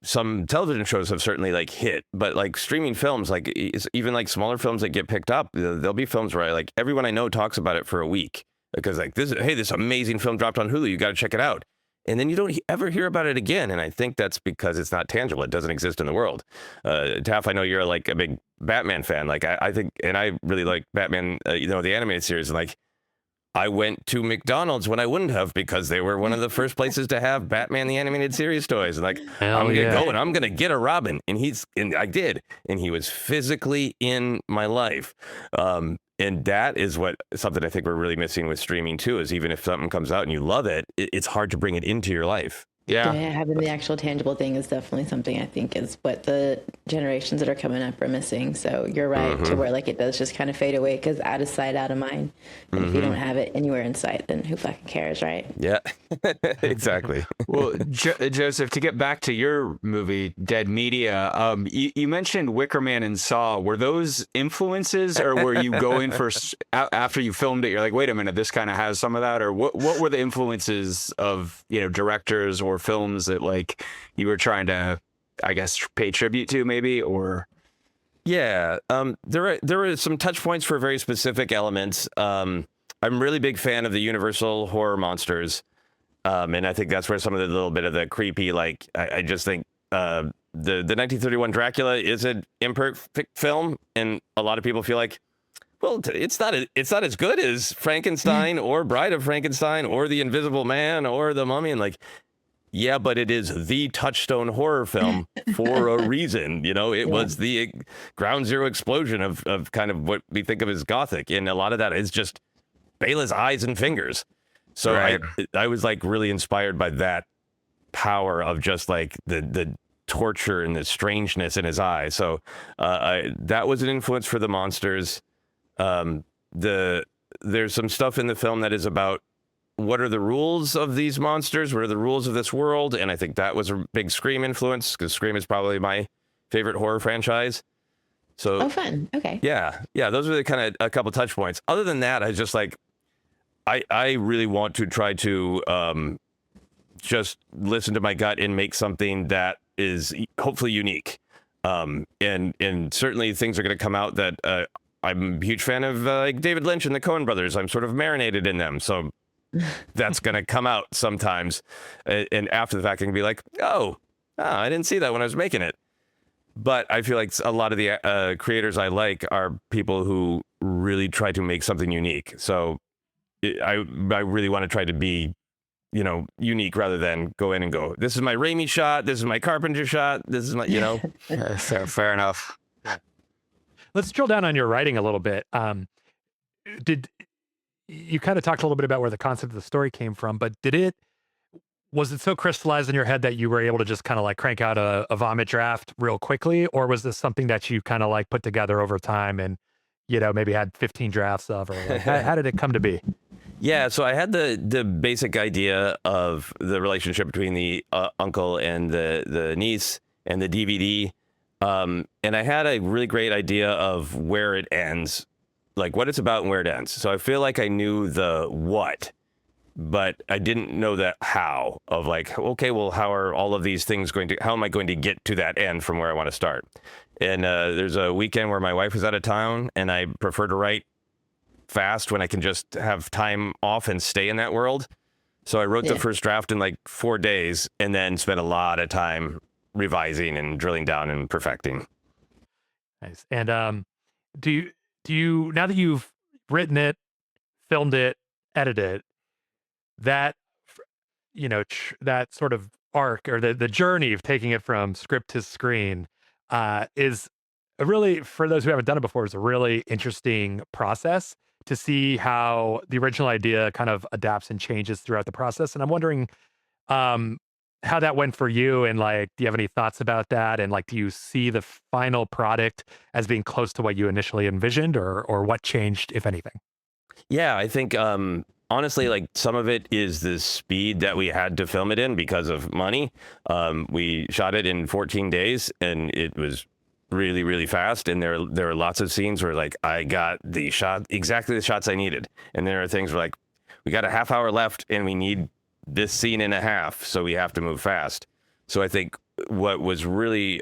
some television shows have certainly like hit, but like streaming films, like even like smaller films that get picked up, there'll be films where like everyone I know talks about it for a week, because like this amazing film dropped on Hulu, you got to check it out. And then you don't ever hear about it again. And I think that's because it's not tangible. It doesn't exist in the world. Taff, I know you're like a big Batman fan. Like I think, and I really like Batman, the animated series. Like I went to McDonald's when I wouldn't have, because they were one of the first places to have Batman the Animated Series toys. And like, I'm going to go and I'm going to get a Robin. And I did. And he was physically in my life. And that is something I think we're really missing with streaming too, is even if something comes out and you love it, it's hard to bring it into your life. Yeah. Having the actual tangible thing is definitely something I think is what the generations that are coming up are missing. So you're right to where like it does just kind of fade away because out of sight, out of mind. And if you don't have it anywhere in sight, then who fucking cares, right? Yeah, exactly. Well, Joseph, to get back to your movie, Dead Media, you mentioned Wicker Man and Saw. Were those influences, or were you going for after you filmed it? You're like, wait a minute, this kind of has some of that, or what were the influences of directors or films that like you were trying to, I guess, pay tribute to, maybe, or? Yeah, there were some touch points for very specific elements. I'm a really big fan of the Universal horror monsters. And I think that's where some of the little bit of the creepy, like, I just think the 1931 Dracula is an imperfect film, and a lot of people feel like, well, it's not as good as Frankenstein or Bride of Frankenstein or The Invisible Man or The Mummy, and like, yeah, but it is the touchstone horror film for a reason. It was the ground zero explosion of kind of what we think of as Gothic, and a lot of that is just Bela's eyes and fingers. So right. I was like really inspired by that power of just like the torture and the strangeness in his eyes. So that was an influence for the monsters. There's some stuff in the film that is about what are the rules of these monsters? What are the rules of this world? And I think that was a big Scream influence, because Scream is probably my favorite horror franchise. So Oh, fun. Okay. yeah, those are the kind of a couple touch points. Other than that, I just like, I really want to try to just listen to my gut and make something that is hopefully unique. And certainly things are going to come out that I'm a huge fan of, like David Lynch and the Coen brothers. I'm sort of marinated in them. So that's going to come out sometimes. And after the fact, I can be like, oh, I didn't see that when I was making it. But I feel like a lot of the creators I like are people who really try to make something unique. So I really want to try to be, unique rather than go in and go, this is my Raimi shot, this is my Carpenter shot, this is my, Fair enough. Let's drill down on your writing a little bit. Did you kind of talked a little bit about where the concept of the story came from, but was it so crystallized in your head that you were able to just kind of like crank out a vomit draft real quickly? Or was this something that you kind of like put together over time and, maybe had 15 drafts of, or like, how did it come to be? Yeah, so I had the basic idea of the relationship between the uncle and the niece and the DVD. And I had a really great idea of where it ends, like what it's about and where it ends. So I feel like I knew the what, but I didn't know the how of like, okay, well, how are all of these things how am I going to get to that end from where I want to start? And there's a weekend where my wife was out of town, and I prefer to write fast when I can just have time off and stay in that world. So I wrote the first draft in like 4 days, and then spent a lot of time revising and drilling down and perfecting. Nice. And do you now that you've written it, filmed it, edited it, that that sort of arc or the journey of taking it from script to screen is a really, for those who haven't done it before, is a really interesting process to see how the original idea kind of adapts and changes throughout the process. And I'm wondering how that went for you, and like, do you have any thoughts about that? And like, do you see the final product as being close to what you initially envisioned, or what changed, if anything? Yeah, I think honestly, like some of it is the speed that we had to film it in because of money. We shot it in 14 days, and it was really, really fast. And there are lots of scenes where like I got exactly the shots I needed. And there are things where like, we got a half hour left and we need this scene and a half, so we have to move fast. So I think what was really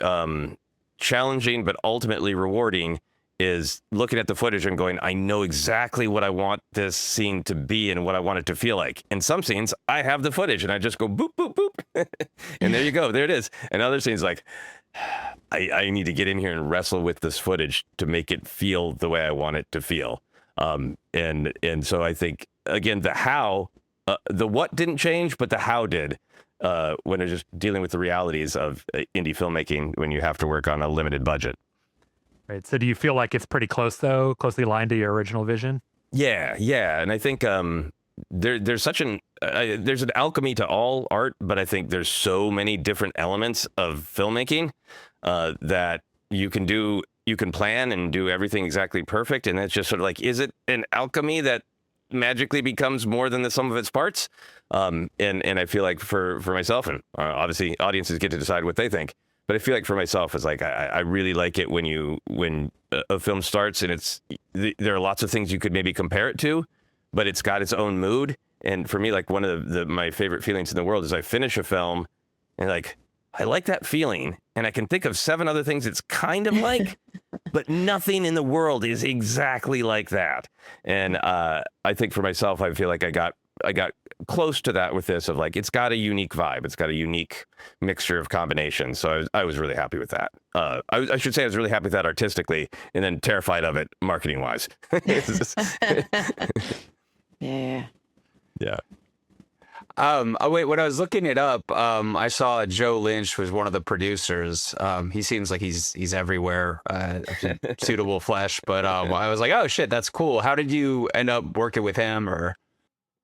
challenging but ultimately rewarding is looking at the footage and going, I know exactly what I want this scene to be and what I want it to feel like. In some scenes, I have the footage and I just go boop, boop, boop. And there you go. There it is. And other scenes like, I need to get in here and wrestle with this footage to make it feel the way I want it to feel. And so I think, again, the how, the what didn't change, but the how did, when it's just dealing with the realities of indie filmmaking when you have to work on a limited budget. Right. So do you feel like it's pretty close, though, closely aligned to your original vision? Yeah. And I think there's such there's an alchemy to all art, but I think there's so many different elements of filmmaking that you can plan and do everything exactly perfect, and it's just sort of like, is it an alchemy that magically becomes more than the sum of its parts? And I feel like for myself, and obviously audiences get to decide what they think, but I feel like for myself, it's like I really like it when a film starts and there are lots of things you could maybe compare it to, but it's got its own mood. And for me, like one of my favorite feelings in the world is I finish a film and like, I like that feeling, and I can think of 7 other things it's kind of like, but nothing in the world is exactly like that. And I think for myself, I feel like I got close to that with this, of like, it's got a unique vibe. It's got a unique mixture of combinations. So I was really happy with that. I should say I was really happy with that artistically, and then terrified of it marketing wise. Yeah. Yeah. Oh wait, when I was looking it up, I saw Joe Lynch was one of the producers. He seems like he's everywhere, suitable flesh. But I was like, oh shit, that's cool. How did you end up working with him? Or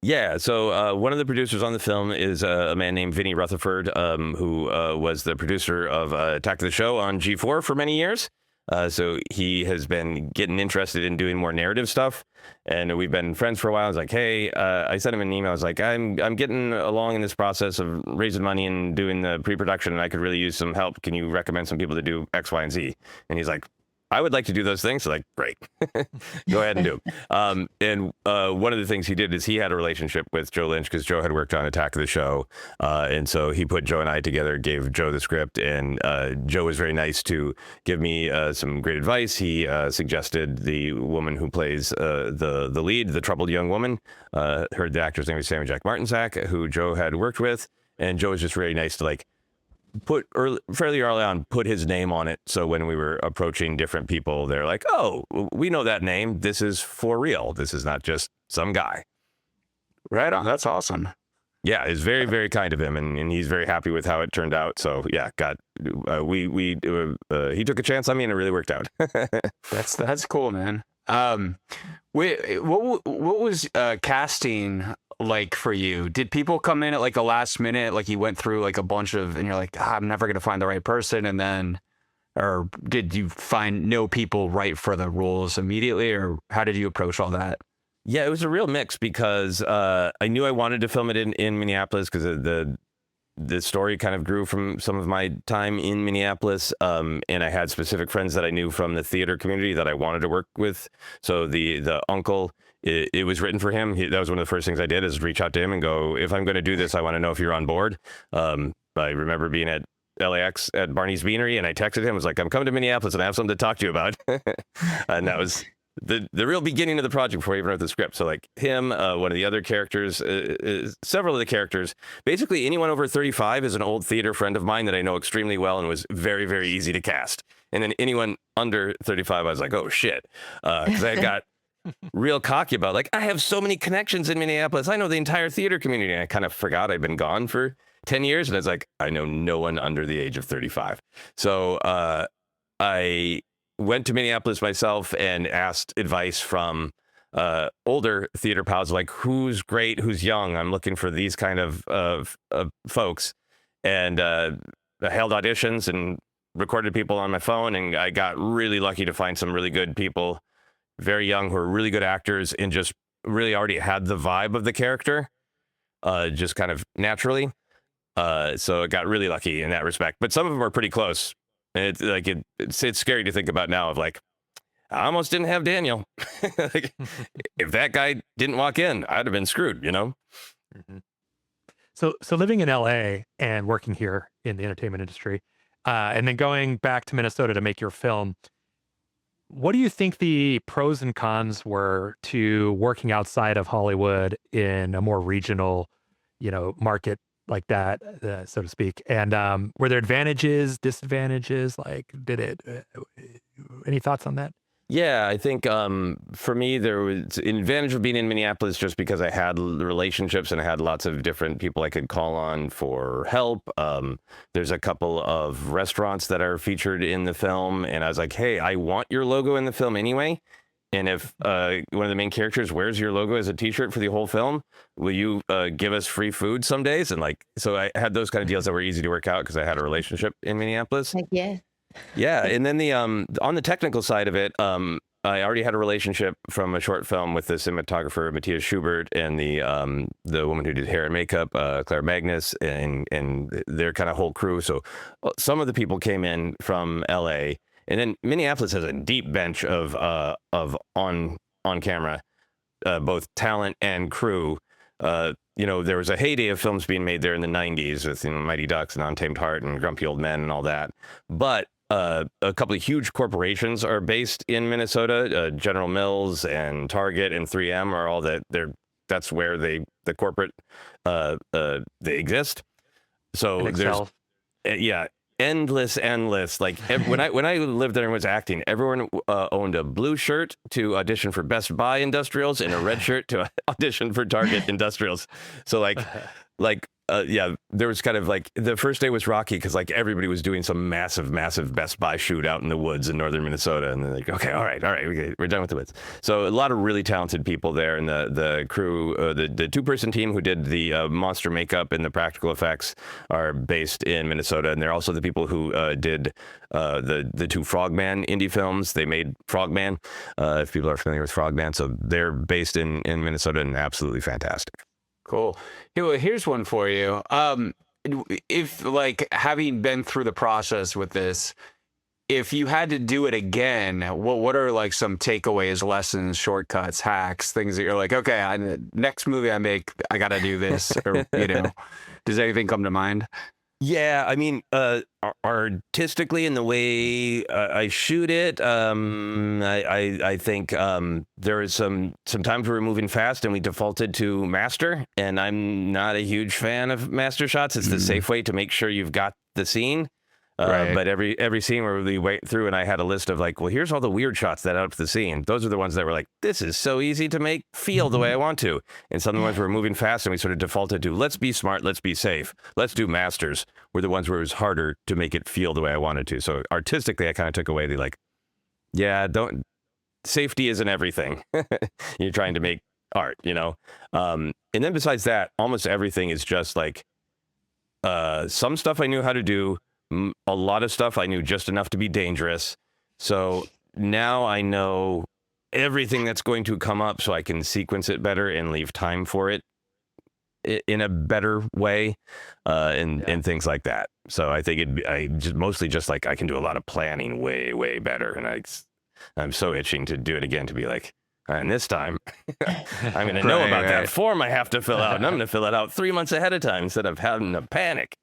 Yeah, so one of the producers on the film is a man named Vinny Rutherford, who was the producer of Attack of the Show on G4 for many years. So he has been getting interested in doing more narrative stuff, and we've been friends for a while. I was like, hey, I sent him an email. I was like, I'm getting along in this process of raising money and doing the pre-production, and I could really use some help. Can you recommend some people to do X, Y, and Z? And he's like, I would like to do those things. So like, great, go ahead and do them. And one of the things he did is he had a relationship with Joe Lynch because Joe had worked on Attack of the Show. And so he put Joe and I together, gave Joe the script, and Joe was very nice to give me some great advice. He suggested the woman who plays the lead, the troubled young woman. The actor's name was Sammy Jack Martinsack, who Joe had worked with. And Joe was just really nice to like, fairly early on, put his name on it. So when we were approaching different people, they're like, oh, we know that name. This is for real. This is not just some guy. right on, that's awesome. Yeah, it's very, very kind of him, and he's very happy with how it turned out. So yeah, he took a chance on me, and it really worked out. That's cool, man. Wait, what was casting like for you? Did people come in at like the last minute, like you went through like a bunch of, and you're like, I'm never gonna find the right person, and then, or did you know people right for the roles immediately, or how did you approach all that? Yeah, it was a real mix because I knew I wanted to film it in Minneapolis because the story kind of grew from some of my time in Minneapolis, and I had specific friends that I knew from the theater community that I wanted to work with. So the uncle, it was written for him. That was one of the first things I did, is reach out to him and go, if I'm going to do this, I want to know if you're on board. I remember being at LAX at Barney's Beanery, and I texted him, I was like, I'm coming to Minneapolis and I have something to talk to you about. And that was the real beginning of the project before I even wrote the script. So like him, one of the other characters, several of the characters, basically anyone over 35 is an old theater friend of mine that I know extremely well and was very, very easy to cast. And then anyone under 35, I was like, oh shit. Cause I got real cocky about like, I have so many connections in Minneapolis. I know the entire theater community. And I kind of forgot I'd been gone for 10 years. And it's like, I know no one under the age of 35. So I went to Minneapolis myself and asked advice from older theater pals, like who's great, who's young. I'm looking for these kind of folks, and I held auditions and recorded people on my phone, and I got really lucky to find some really good people, very young, who are really good actors and just really already had the vibe of the character, just kind of naturally. So I got really lucky in that respect, but some of them are pretty close. And it's scary to think about now, of like, I almost didn't have Daniel. Like, if that guy didn't walk in, I'd have been screwed, you know? Mm-hmm. So living in LA and working here in the entertainment industry, and then going back to Minnesota to make your film, what do you think the pros and cons were to working outside of Hollywood in a more regional, market like that, so to speak? And were there advantages, disadvantages? Like, any thoughts on that? Yeah, I think for me, there was an advantage of being in Minneapolis just because I had relationships and I had lots of different people I could call on for help. There's a couple of restaurants that are featured in the film, and I was like, hey, I want your logo in the film anyway. And if one of the main characters wears your logo as a T-shirt for the whole film, will you give us free food some days? And like, so I had those kind of deals that were easy to work out because I had a relationship in Minneapolis. Like, yeah. Yeah, and then the on the technical side of it, I already had a relationship from a short film with the cinematographer Matthias Schubert and the woman who did hair and makeup, Claire Magnus, and their kind of whole crew. So some of the people came in from L.A. And then Minneapolis has a deep bench of on camera, both talent and crew. There was a heyday of films being made there in the 90s with Mighty Ducks and Untamed Heart and Grumpy Old Men and all that. But a couple of huge corporations are based in Minnesota. General Mills and Target and 3M are all that's where the corporate they exist. So there's endless. Like when I lived there and was acting, everyone owned a blue shirt to audition for Best Buy Industrials and a red shirt to audition for Target Industrials. So there was kind of like the first day was rocky because like everybody was doing some massive Best Buy shoot out in the woods in northern Minnesota, and they're like, okay, all right, we're done with the woods. So a lot of really talented people there, and the crew, the 2-person team who did the monster makeup and the practical effects are based in Minnesota, and they're also the people who did the 2 Frogman indie films. They made Frogman, if people are familiar with Frogman, so they're based in Minnesota and absolutely fantastic. Cool. Here's one for you. If like having been through the process with this, if you had to do it again, what are like some takeaways, lessons, shortcuts, hacks, things that you're like, okay, next movie I make, I got to do this, or does anything come to mind? Yeah, I mean, artistically in the way I shoot it, I think there is some times we were moving fast and we defaulted to master, and I'm not a huge fan of master shots. It's the safe way to make sure you've got the scene. Right. But every scene where we went through and I had a list of like, well, here's all the weird shots that add up to the scene. Those are the ones that were like, this is so easy to make feel the way I want to. And some of the ones were moving fast and we sort of defaulted to, let's be smart, let's be safe, let's do masters, were the ones where it was harder to make it feel the way I wanted to. So artistically, I kind of took away the like, safety isn't everything. You're trying to make art, and then besides that, almost everything is just like some stuff I knew how to do. A lot of stuff I knew just enough to be dangerous. So now I know everything that's going to come up so I can sequence it better and leave time for it in a better way, and things like that. So I think mostly just like I can do a lot of planning way, way better. And I'm so itching to do it again, to be like, and this time I'm going to know about that form I have to fill out, and I'm going to fill it out 3 months ahead of time instead of having to panic.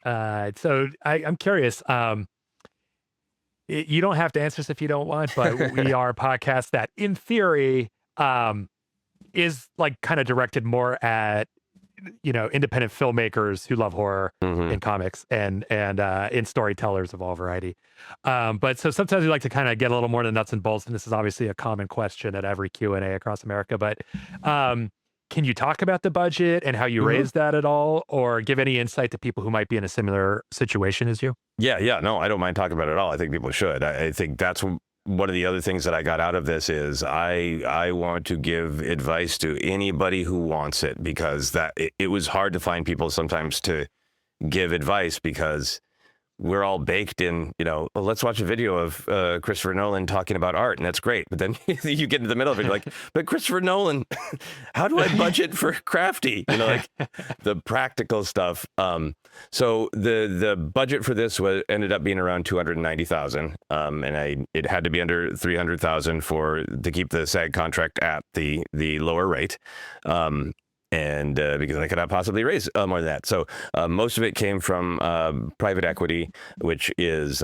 So I'm curious. You don't have to answer this if you don't want, but we are a podcast that, in theory, is like kind of directed more at independent filmmakers who love horror in comics and in storytellers of all variety. But so sometimes we like to kind of get a little more to the nuts and bolts, and this is obviously a common question at every Q&A across America. But can you talk about the budget and how you raised that at all, or give any insight to people who might be in a similar situation as you? Yeah. No, I don't mind talking about it at all. I think people should. I think that's one of the other things that I got out of this is I want to give advice to anybody who wants it, because it was hard to find people sometimes to give advice, because we're all baked in, well, let's watch a video of Christopher Nolan talking about art, and that's great. But then you get into the middle of it, you're like, but Christopher Nolan, how do I budget for crafty? Like the practical stuff. So the budget for this ended up being around $290,000, and it had to be under $300,000 to keep the SAG contract at the lower rate. And because I could not possibly raise more than that. So most of it came from private equity, which is,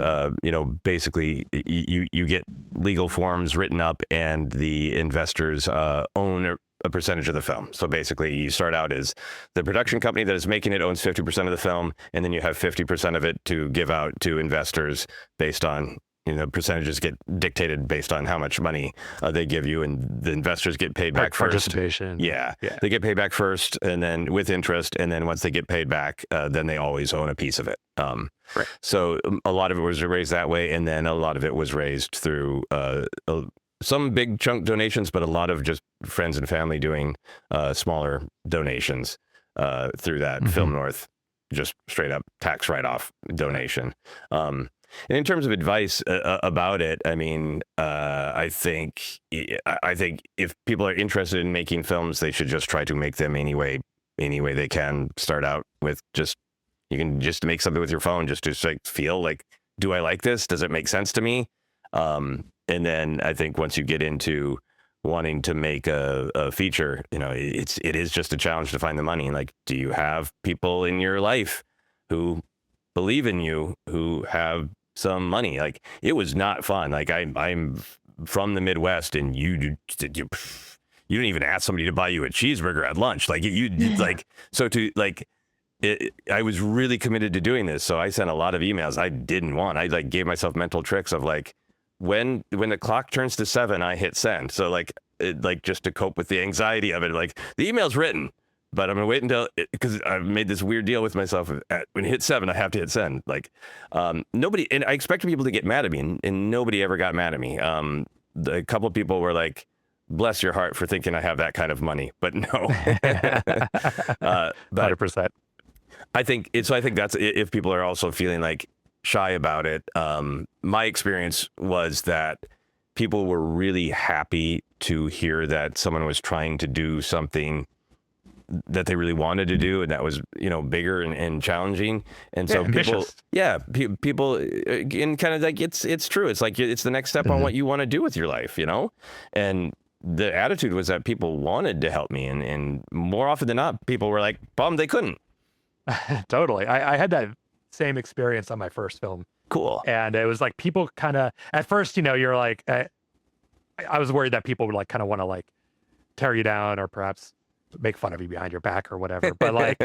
basically you get legal forms written up and the investors own a percentage of the film. So basically you start out as the production company that is making it owns 50% of the film, and then you have 50% of it to give out to investors based on, percentages get dictated based on how much money they give you, and the investors get paid back first. Participation. Yeah. They get paid back first, and then with interest, and then once they get paid back, then they always own a piece of it. Right. So a lot of it was raised that way, and then a lot of it was raised through some big chunk donations, but a lot of just friends and family doing smaller donations through that Film North, just straight up tax write-off donation. And in terms of advice about it, I mean, I think if people are interested in making films, they should just try to make them any way they can. Start out with you can just make something with your phone, just to like feel like, do I like this? Does it make sense to me? And then I think once you get into wanting to make a feature, you know, it is just a challenge to find the money. Like, do you have people in your life who believe in you, who have some money? Like, it was not fun. Like, I'm from the Midwest, and you don't even ask somebody to buy you a cheeseburger at lunch. Like, like, so to like, I was really committed to doing this. So I sent a lot of emails I didn't want. I like gave myself mental tricks of like, when the clock turns to 7, I hit send. So like, just to cope with the anxiety of it, like, the email's written, but I'm gonna wait until, because I've made this weird deal with myself. When it hits 7, I have to hit send. Like, nobody, and I expected people to get mad at me, and nobody ever got mad at me. A couple of people were like, bless your heart for thinking I have that kind of money, but no. But 100%. I think that's, if people are also feeling like shy about it. My experience was that people were really happy to hear that someone was trying to do something that they really wanted to do, and that was, you know, bigger and challenging. And so people, and kind of like, it's true. It's like, it's the next step on what you want to do with your life, you know? And the attitude was that people wanted to help me. And more often than not, people were like bummed they couldn't. Totally. I had that same experience on my first film. Cool. And it was like, people kind of, at first, you know, you're like, I was worried that people would like kind of want to like tear you down, or perhaps make fun of you behind your back or whatever. But like,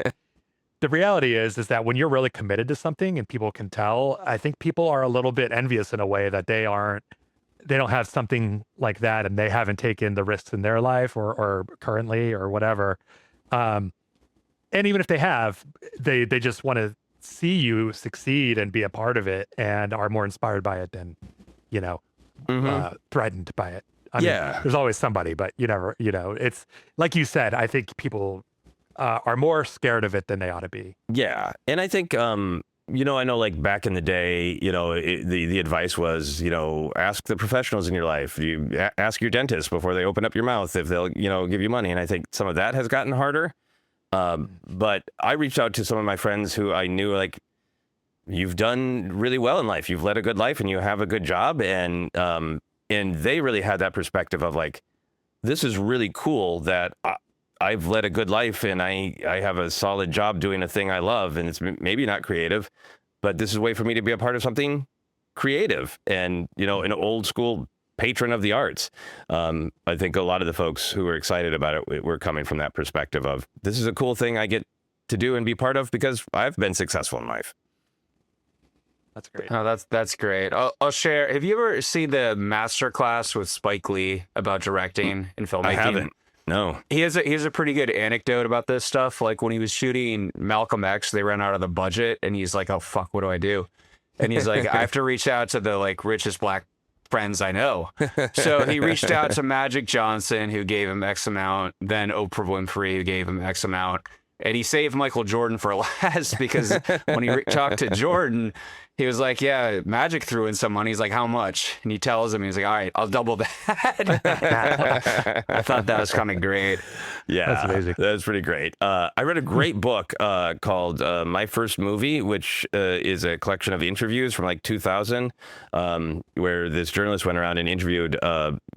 the reality is that when you're really committed to something and people can tell, I think people are a little bit envious in a way that they don't have something like that, and they haven't taken the risks in their life or currently or whatever. And even if they have, they just want to see you succeed and be a part of it, and are more inspired by it than, you know, threatened by it. I mean, there's always somebody, but you never, you know, it's like you said, I think people are more scared of it than they ought to be. Yeah. And I think, you know, I know like back in the day, you know, the advice was, you know, ask the professionals in your life. You ask your dentist before they open up your mouth if they'll, you know, give you money. And I think some of that has gotten harder. But I reached out to some of my friends who I knew, like, you've done really well in life. You've led a good life and you have a good job. And they really had that perspective of like, this is really cool that I've led a good life and I have a solid job doing a thing I love, and it's maybe not creative, but this is a way for me to be a part of something creative and, you know, an old school patron of the arts. I think a lot of the folks who were excited about it were coming from that perspective of, this is a cool thing I get to do and be part of because I've been successful in life. That's great. Oh, that's great. I'll share. Have you ever seen the master class with Spike Lee about directing and filmmaking? I haven't. No. He has a pretty good anecdote about this stuff. Like when he was shooting Malcolm X, they ran out of the budget, and he's like, "Oh fuck, what do I do?" And he's like, "I have to reach out to the like richest black friends I know." So he reached out to Magic Johnson, who gave him X amount, then Oprah Winfrey, who gave him X amount. And he saved Michael Jordan for last because when he talked to Jordan, he was like, yeah, Magic threw in some money. He's like, how much? And he tells him, he's like, all right, I'll double that. I thought that was kind of great. Yeah, that's amazing. That's pretty great. I read a great book called My First Movie, which is a collection of interviews from like 2000, where this journalist went around and interviewed,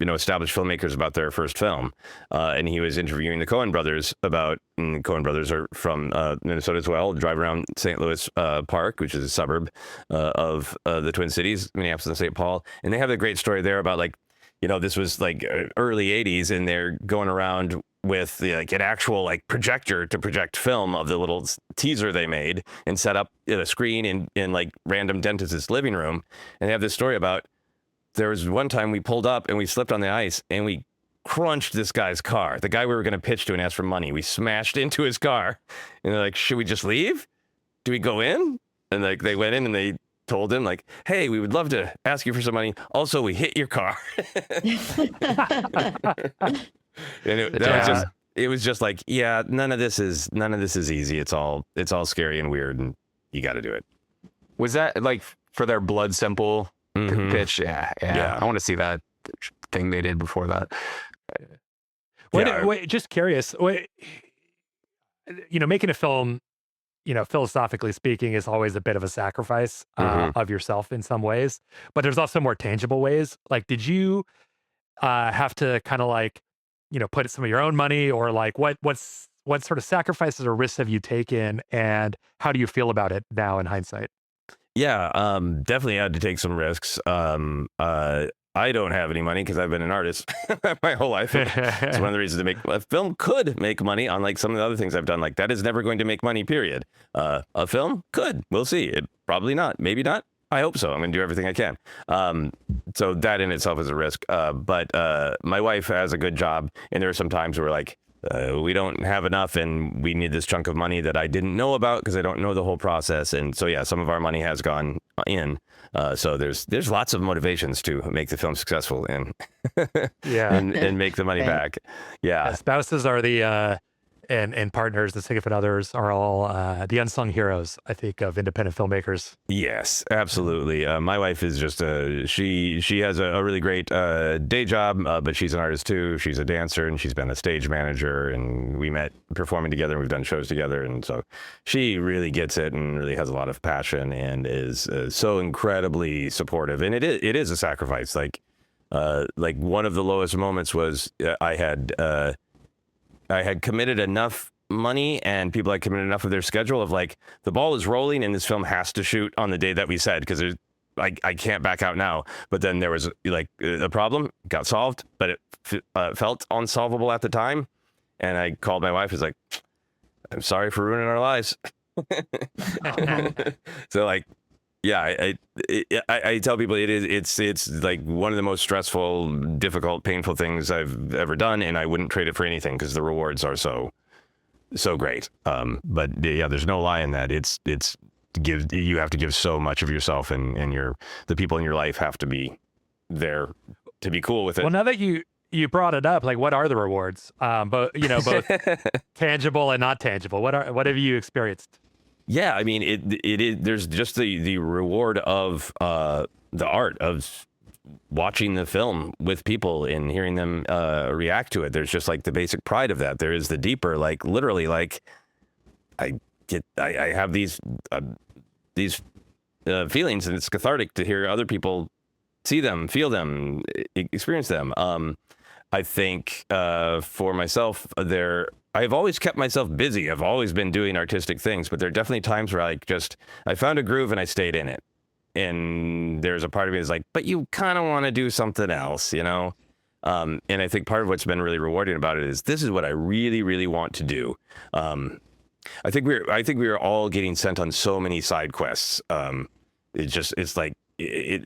established filmmakers about their first film. And he was interviewing the Coen brothers about, and the Coen brothers are from Minnesota as well, drive around St. Louis Park, which is a suburb of the Twin Cities, Minneapolis and St. Paul. And they have a great story there about like, you know, this was like early 80s, and they're going around with like an actual like projector to project film of the little teaser they made and set up a screen in like random dentist's living room. And they have this story about, there was one time we pulled up and we slipped on the ice and we crunched this guy's car, the guy we were going to pitch to and ask for money. We smashed into his car, and they're like, should we just leave? Do we go in? And like they went in and they told him like, hey, we would love to ask you for some money. Also, we hit your car. And it was just like, yeah, none of this is easy. It's all scary and weird, and you got to do it. Was that like for their blood simple pitch? Yeah. I want to see that thing they did before that. Wait, just curious. Making a film, philosophically speaking, is always a bit of a sacrifice of yourself in some ways, but there's also more tangible ways. Like, did you have to kind of like, put some of your own money, or like what sort of sacrifices or risks have you taken, and how do you feel about it now in hindsight? Yeah, definitely had to take some risks. I don't have any money because I've been an artist my whole life. It's one of the reasons to make a film could make money, unlike some of the other things I've done. Like, that is never going to make money, period. A film could. We'll see. It probably not. Maybe not. I hope so. I'm going to do everything I can. So that in itself is a risk. But my wife has a good job, and there are some times where like, we don't have enough and we need this chunk of money that I didn't know about because I don't know the whole process. And so, yeah, some of our money has gone in. So there's lots of motivations to make the film successful and and make the money back. Yeah. Spouses are the and partners, the significant others are all the unsung heroes, I think, of independent filmmakers. Yes, absolutely. My wife is just she has a really great day job, but she's an artist too. She's a dancer and she's been a stage manager, and we met performing together and we've done shows together. And so she really gets it and really has a lot of passion and is so incredibly supportive. And it is a sacrifice. Like one of the lowest moments was I had committed enough money and people had committed enough of their schedule of like, the ball is rolling and this film has to shoot on the day that we said, because I can't back out now. But then there was like a problem, got solved, but it felt unsolvable at the time. And I called my wife, was like, I'm sorry for ruining our lives. So like, yeah, I tell people it's like one of the most stressful, difficult, painful things I've ever done, and I wouldn't trade it for anything because the rewards are so great. But yeah, there's no lie in that. You have to give so much of yourself, and the people in your life have to be there to be cool with it. Well, now that you brought it up, like, what are the rewards? Both tangible and not tangible. What have you experienced? Yeah, I mean, it is. There's just the reward of the art of watching the film with people and hearing them react to it. There's just like the basic pride of that. There is the deeper, like literally, like I have these feelings, and it's cathartic to hear other people see them, feel them, experience them. I think for myself, I've always kept myself busy. I've always been doing artistic things, but there are definitely times where I found a groove and I stayed in it. And there's a part of me that's like, but you kind of want to do something else, And I think part of what's been really rewarding about it is this is what I really, really want to do. I think we are all getting sent on so many side quests. It's like,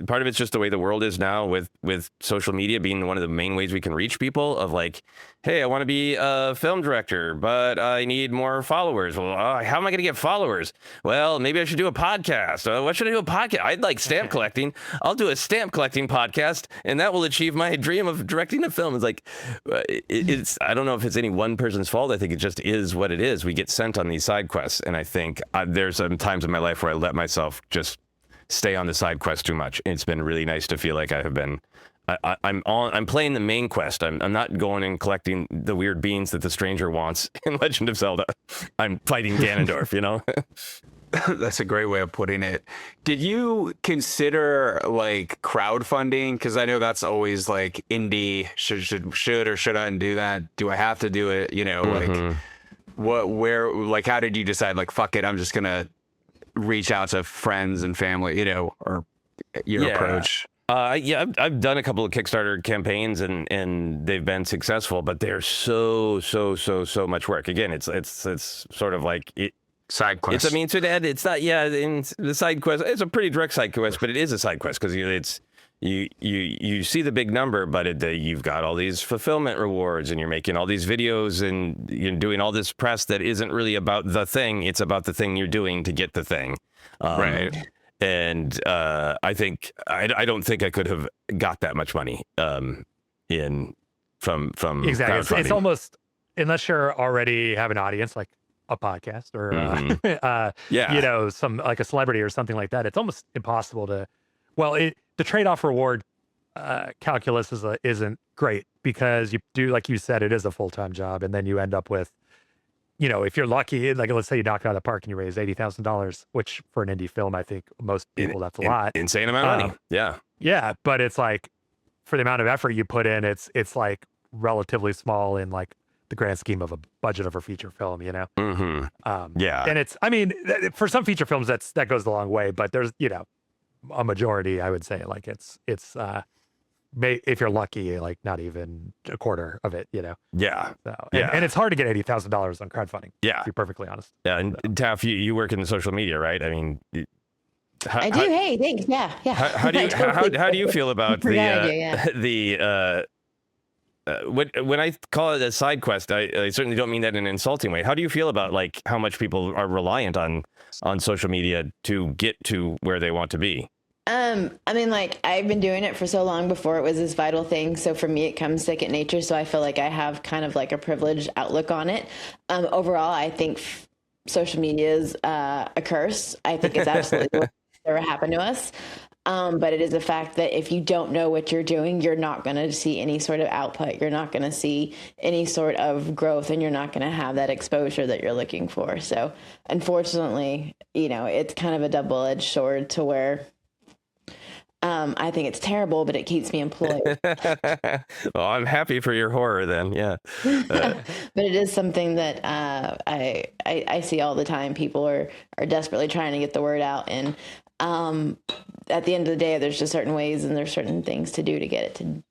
part of it's just the way the world is now with social media being one of the main ways we can reach people, of like, hey, I want to be a film director, but I need more followers. Well, how am I going to get followers? Well, maybe I should do a podcast. What should I do a podcast? I'd like stamp collecting. I'll do a stamp collecting podcast, and that will achieve my dream of directing a film. It's like, I don't know if it's any one person's fault. I think it just is what it is. We get sent on these side quests. And I think there's some times in my life where I let myself just stay on the side quest too much. It's been really nice to feel like I have been. I'm playing the main quest. I'm not going and collecting the weird beans that the stranger wants in Legend of Zelda. I'm fighting Ganondorf. That's a great way of putting it. Did you consider like crowdfunding? Because I know that's always like indie. Should or should I do that? Do I have to do it? Like how did you decide? Like, fuck it, I'm just gonna reach out to friends and family, or your approach? I've done a couple of Kickstarter campaigns and they've been successful, but they're so much work. Again, it's sort of like side quest. It's a means to an end. It's not. Yeah, in the side quest, it's a pretty direct side quest, but it is a side quest because you see the big number, but you've got all these fulfillment rewards, and you're making all these videos, and you're doing all this press that isn't really about the thing. It's about the thing you're doing to get the thing. Right. and I think I don't think I could have got that much money in from Exactly. It's crowdfunding. almost, unless you're already have an audience like a podcast or Yeah. you know, some like a celebrity or something like that, it's almost impossible to. Well, the trade-off reward calculus isn't great, because you do, like you said, it is a full-time job, and then you end up with, you know, if you're lucky, like let's say you knock it out of the park and you raise $80,000, which for an indie film, I think most people that's a lot. Insane amount of money. Yeah. Yeah, but it's like, for the amount of effort you put in, it's like relatively small in like the grand scheme of a budget of a feature film, you know? Yeah. And it's, I mean, for some feature films, that goes a long way, but there's, you know, a majority, I would say, like it's if you're lucky, like not even a quarter of it, you know? Yeah. So, Yeah. and it's hard to get $80,000 on crowdfunding. Yeah. To be perfectly honest. Yeah. And Taff, you work in social media, right? I mean, I do. Hey, thanks. Yeah. how do you feel about when I call it a side quest? I certainly don't mean that in an insulting way. How do you feel about like how much people are reliant on social media to get to where they want to be? I mean, like, I've been doing it for so long before it was this vital thing. So for me, it comes second nature. So I feel like I have kind of like a privileged outlook on it. Overall, I think social media is a curse. I think it's absolutely what ever happened to us. But it is a fact that if you don't know what you're doing, you're not going to see any sort of output. You're not going to see any sort of growth, and you're not going to have that exposure that you're looking for. So unfortunately, you know, it's kind of a double-edged sword to where I think it's terrible, but it keeps me employed. Well, I'm happy for your horror then. Yeah. But it is something that I see all the time. People are desperately trying to get the word out. And at the end of the day, there's just certain ways and there's certain things to do to get it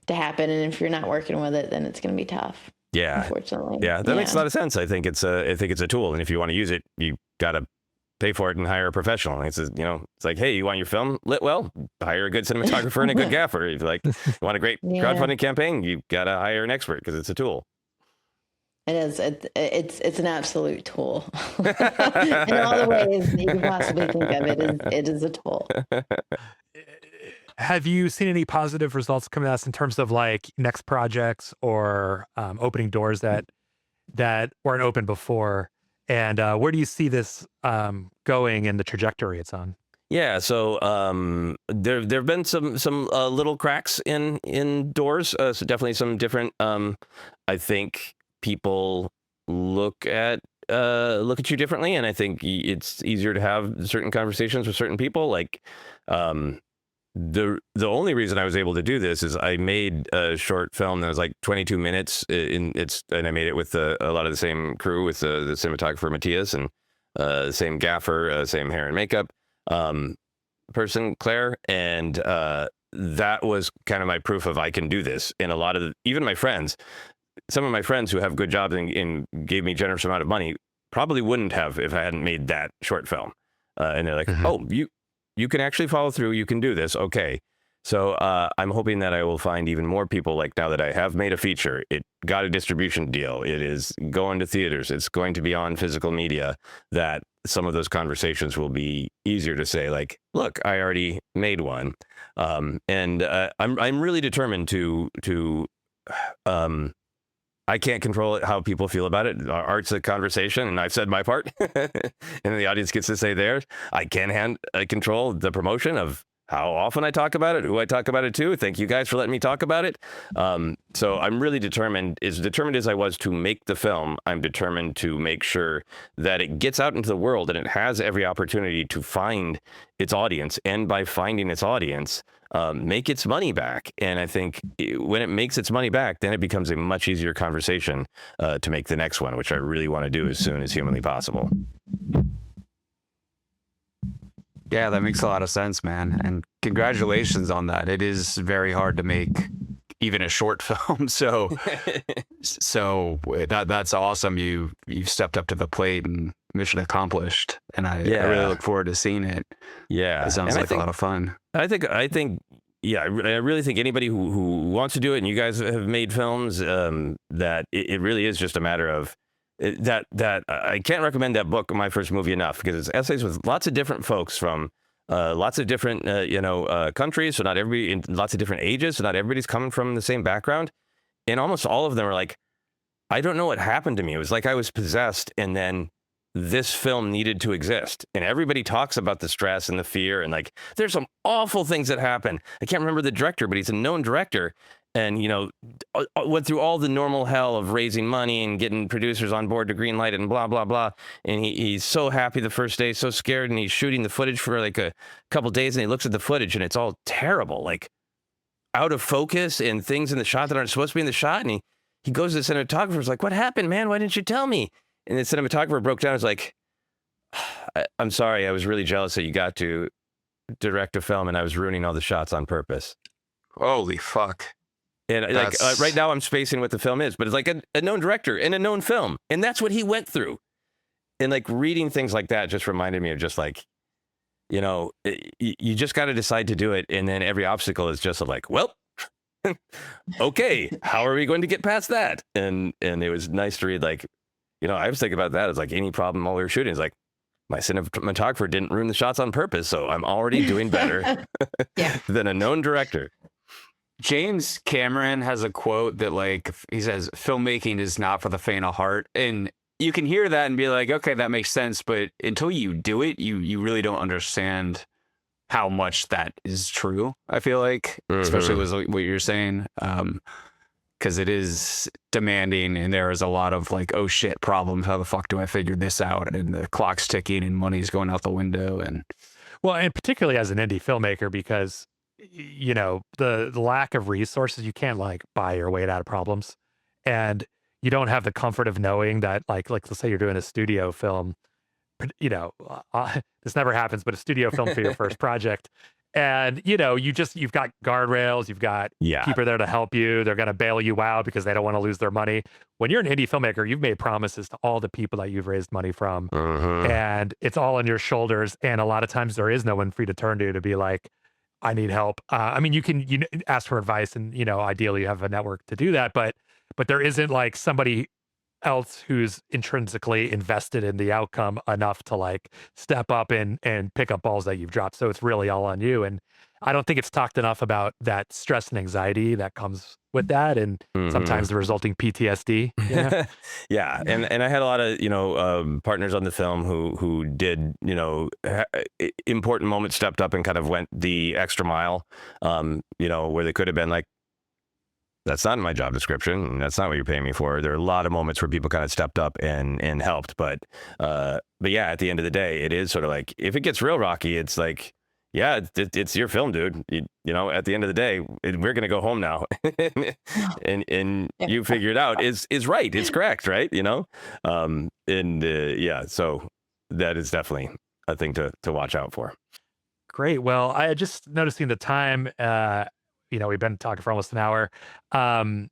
to happen. And if you're not working with it, then it's going to be tough. Yeah. Unfortunately. Yeah. That makes a lot of sense. I think it's a tool. And if you want to use it, you got to pay for it and hire a professional. It's, you know, it's like, hey, you want your film lit well? Hire a good cinematographer and a good gaffer. If you want a great crowdfunding campaign, you got to hire an expert because it's a tool. It is. It's an absolute tool. In all the ways you can possibly think of it, it is a tool. Have you seen any positive results coming out in terms of like next projects or opening doors that weren't open before? And where do you see this going in the trajectory it's on? Yeah, so there've been some little cracks in doors. So definitely some different. I think people look at you differently, and I think it's easier to have certain conversations with certain people. Like the only reason I was able to do this is I made a short film that was like 22 minutes. And I made it with a lot of the same crew, with the cinematographer Matthias and same gaffer, same hair and makeup person Claire, and that was kind of my proof of I can do this. And a lot of even my friends, some of my friends who have good jobs and gave me generous amount of money probably wouldn't have if I hadn't made that short film. And they're like, oh, you can actually follow through. You can do this. Okay. So I'm hoping that I will find even more people, like now that I have made a feature, it got a distribution deal, it is going to theaters, it's going to be on physical media, that some of those conversations will be easier to say, like, look, I already made one. And I'm really determined to I can't control it, how people feel about it. Art's a conversation, and I've said my part, and the audience gets to say theirs. I can control the promotion of how often I talk about it, who I talk about it to. Thank you guys for letting me talk about it. So I'm really determined, as I was to make the film, I'm determined to make sure that it gets out into the world and it has every opportunity to find its audience. And by finding its audience, make its money back. And I think when it makes its money back, then it becomes a much easier conversation to make the next one, which I really want to do as soon as humanly possible. Yeah, that makes a lot of sense, man. And congratulations on that. It is very hard to make even a short film. So that's awesome. You've stepped up to the plate and mission accomplished. And I really look forward to seeing it. Yeah. It sounds like a lot of fun. I think, yeah, I really think anybody who wants to do it, and you guys have made films, that it really is just a matter of that I can't recommend that book, My First Movie, enough, because it's essays with lots of different folks from lots of different, countries. So not everybody in lots of different ages. So not everybody's coming from the same background. And almost all of them are like, I don't know what happened to me. It was like I was possessed, and then this film needed to exist. And everybody talks about the stress and the fear, and like, there's some awful things that happen. I can't remember the director, but he's a known director, and went through all the normal hell of raising money and getting producers on board to greenlight it and blah blah blah. And he's so happy the first day, so scared, and he's shooting the footage for like a couple days, and he looks at the footage and it's all terrible, like out of focus and things in the shot that aren't supposed to be in the shot. And he goes to the cinematographer, like, what happened, man? Why didn't you tell me? And the cinematographer broke down. Was like, I'm sorry. I was really jealous that you got to direct a film and I was ruining all the shots on purpose. Holy fuck. And right now I'm spacing what the film is, but it's like a known director in a known film. And that's what he went through. And like reading things like that just reminded me of just like, you just got to decide to do it. And then every obstacle is just like, well, okay, how are we going to get past that? And it was nice to read, like, I was thinking about that as like any problem while we were shooting. It's like, my cinematographer didn't ruin the shots on purpose, so I'm already doing better than a known director. James Cameron has a quote that, like, he says, filmmaking is not for the faint of heart. And you can hear that and be like, okay, that makes sense. But until you do it, you really don't understand how much that is true, I feel like, especially with what you're saying. Because it is demanding, and there is a lot of like, oh shit, problems. How the fuck do I figure this out? And the clock's ticking and money's going out the window. And particularly as an indie filmmaker, because the lack of resources, you can't like buy your way out of problems, and you don't have the comfort of knowing that like let's say you're doing a studio film, this never happens, but a studio film for your first project. And, you've got guardrails, you've got people there to help you. They're going to bail you out because they don't want to lose their money. When you're an indie filmmaker, you've made promises to all the people that you've raised money from, and it's all on your shoulders. And a lot of times there is no one for you to turn to be like, I need help. You can ask for advice, and, ideally you have a network to do that. But there isn't like somebody else who's intrinsically invested in the outcome enough to like step up and pick up balls that you've dropped. So it's really all on you. And I don't think it's talked enough about that stress and anxiety that comes with that, and sometimes the resulting PTSD. Yeah. And I had a lot of partners on the film who did important moments, stepped up and kind of went the extra mile, where they could have been like, that's not in my job description, and that's not what you're paying me for. There are a lot of moments where people kind of stepped up and helped, but yeah, at the end of the day, it is sort of like, if it gets real rocky, it's like, yeah, it's your film, dude. At the end of the day, we're gonna go home now, and you figure it out is right. It's correct, right? So that is definitely a thing to watch out for. Great. Well, I just noticing the time. We've been talking for almost an hour. Do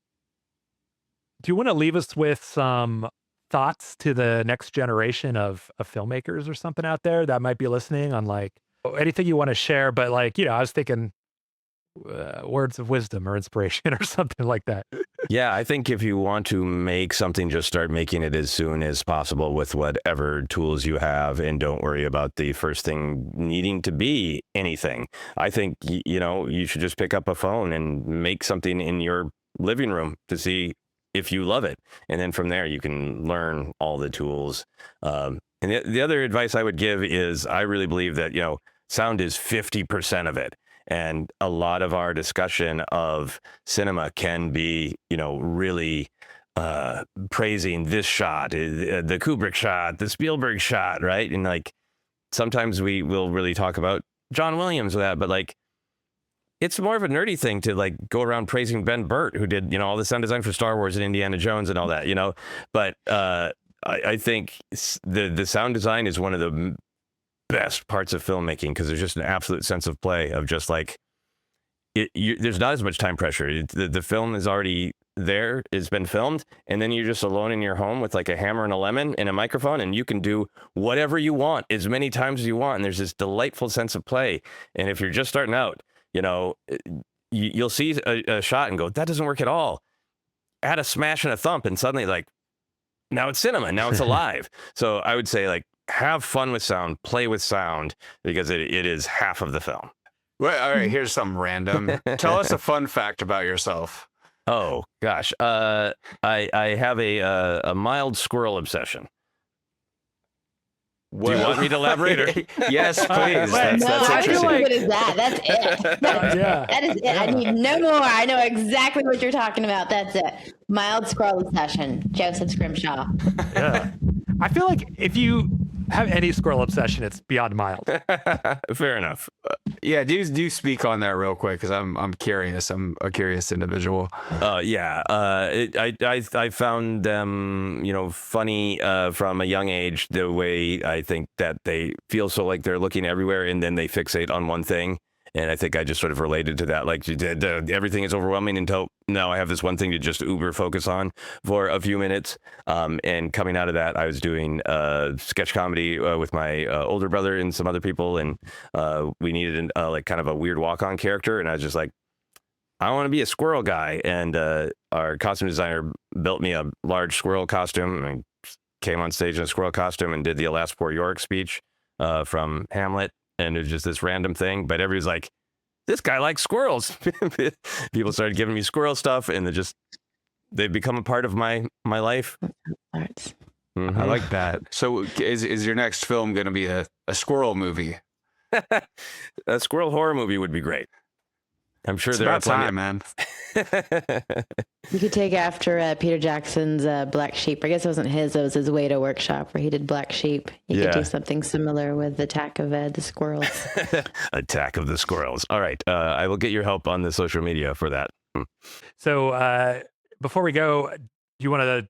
you want to leave us with some thoughts to the next generation of filmmakers or something out there that might be listening on like anything you want to share? But like, I was thinking words of wisdom or inspiration or something like that. Yeah, I think if you want to make something, just start making it as soon as possible with whatever tools you have, and don't worry about the first thing needing to be anything. I think, you should just pick up a phone and make something in your living room to see if you love it. And then from there, you can learn all the tools. And the other advice I would give is, I really believe that, sound is 50% of it. And a lot of our discussion of cinema can be, really praising this shot, the Kubrick shot, the Spielberg shot, right? And like, sometimes we will really talk about John Williams with that, but like, it's more of a nerdy thing to like go around praising Ben Burtt, who did, all the sound design for Star Wars and Indiana Jones and all that, But I think the sound design is one of the best parts of filmmaking, because there's just an absolute sense of play of just like, there's not as much time pressure. The film is already there, it's been filmed, and then you're just alone in your home with like a hammer and a lemon and a microphone, and you can do whatever you want as many times as you want. And there's this delightful sense of play. And if you're just starting out, you'll see a shot and go, that doesn't work at all. Add a smash and a thump, and suddenly like, now it's cinema, now it's alive. So I would say like, have fun with sound, play with sound, because it is half of the film. Well, all right, here's something random. Tell us a fun fact about yourself. Oh gosh, I have a mild squirrel obsession. Do you want me to elaborate? Or? Yes, please. I That's feel interesting. like... What is that? That's it. Yeah. That is it. I need no more. I know exactly what you're talking about. That's it. Mild squirrel obsession. Joseph Scrimshaw. Yeah. I feel like if you have any squirrel obsession, it's beyond mild. Fair enough. Yeah, do speak on that real quick, because I'm curious. I'm a curious individual. I found them, funny from a young age. The way I think that they feel so like they're looking everywhere, and then they fixate on one thing. And I think I just sort of related to that. Like everything is overwhelming until now I have this one thing to just uber focus on for a few minutes. And coming out of that, I was doing sketch comedy with my older brother and some other people. And we needed like kind of a weird walk-on character. And I was just like, I want to be a squirrel guy. And our costume designer built me a large squirrel costume. And I came on stage in a squirrel costume and did the Alas Poor Yorick speech from Hamlet. And it was just this random thing, but everybody's like, this guy likes squirrels. People started giving me squirrel stuff, and they've become a part of my life. I like that. So is your next film going to be a squirrel movie? A squirrel horror movie would be great. I'm sure It's there are about time, man. You could take after Peter Jackson's Black Sheep. I guess it wasn't his. It was his Weta workshop where he did Black Sheep. You could do something similar with Attack of the Squirrels. Attack of the Squirrels. All right. I will get your help on the social media for that. So before we go, do you want to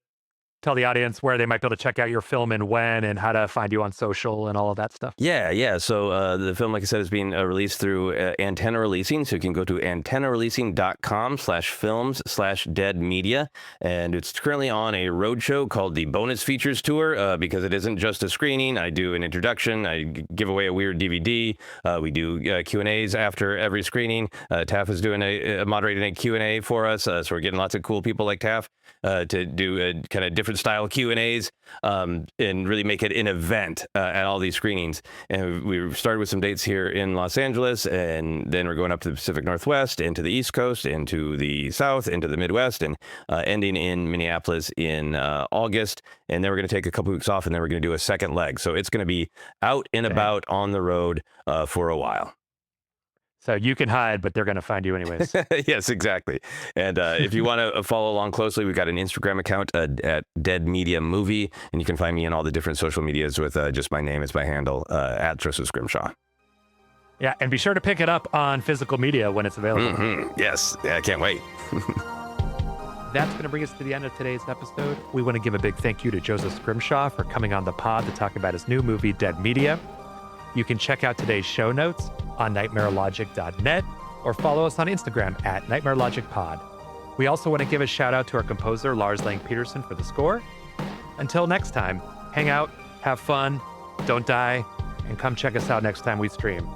tell the audience where they might be able to check out your film and when, and how to find you on social and all of that stuff? Yeah. So the film, like I said, is being released through Antenna Releasing. So you can go to antennareleasing.com/films/dead media. And it's currently on a roadshow called the Bonus Features Tour because it isn't just a screening. I do an introduction. I give away a weird DVD. We do Q&As after every screening. Taff is doing moderating a Q&A for us. So we're getting lots of cool people like Taff to do kind of different style Q&As and really make it an event at all these screenings. And we started with some dates here in Los Angeles, and then we're going up to the Pacific Northwest, into the East Coast, into the South, into the Midwest, and ending in Minneapolis in August. And then we're going to take a couple weeks off, and then we're going to do a second leg. So it's going to be out and about on the road for a while. So you can hide, but they're going to find you anyways. Yes, exactly. And if you want to follow along closely, we've got an Instagram account at Dead Media Movie, and you can find me in all the different social medias with just my name as my handle, at Joseph Scrimshaw. Yeah, and be sure to pick it up on physical media when it's available. Mm-hmm. Yes, I can't wait. That's going to bring us to the end of today's episode. We want to give a big thank you to Joseph Scrimshaw for coming on the pod to talk about his new movie, Dead Media. You can check out today's show notes on nightmarelogic.net or follow us on Instagram at nightmarelogicpod. We also want to give a shout out to our composer, Lars Lang Peterson, for the score. Until next time, hang out, have fun, don't die, and come check us out next time we stream.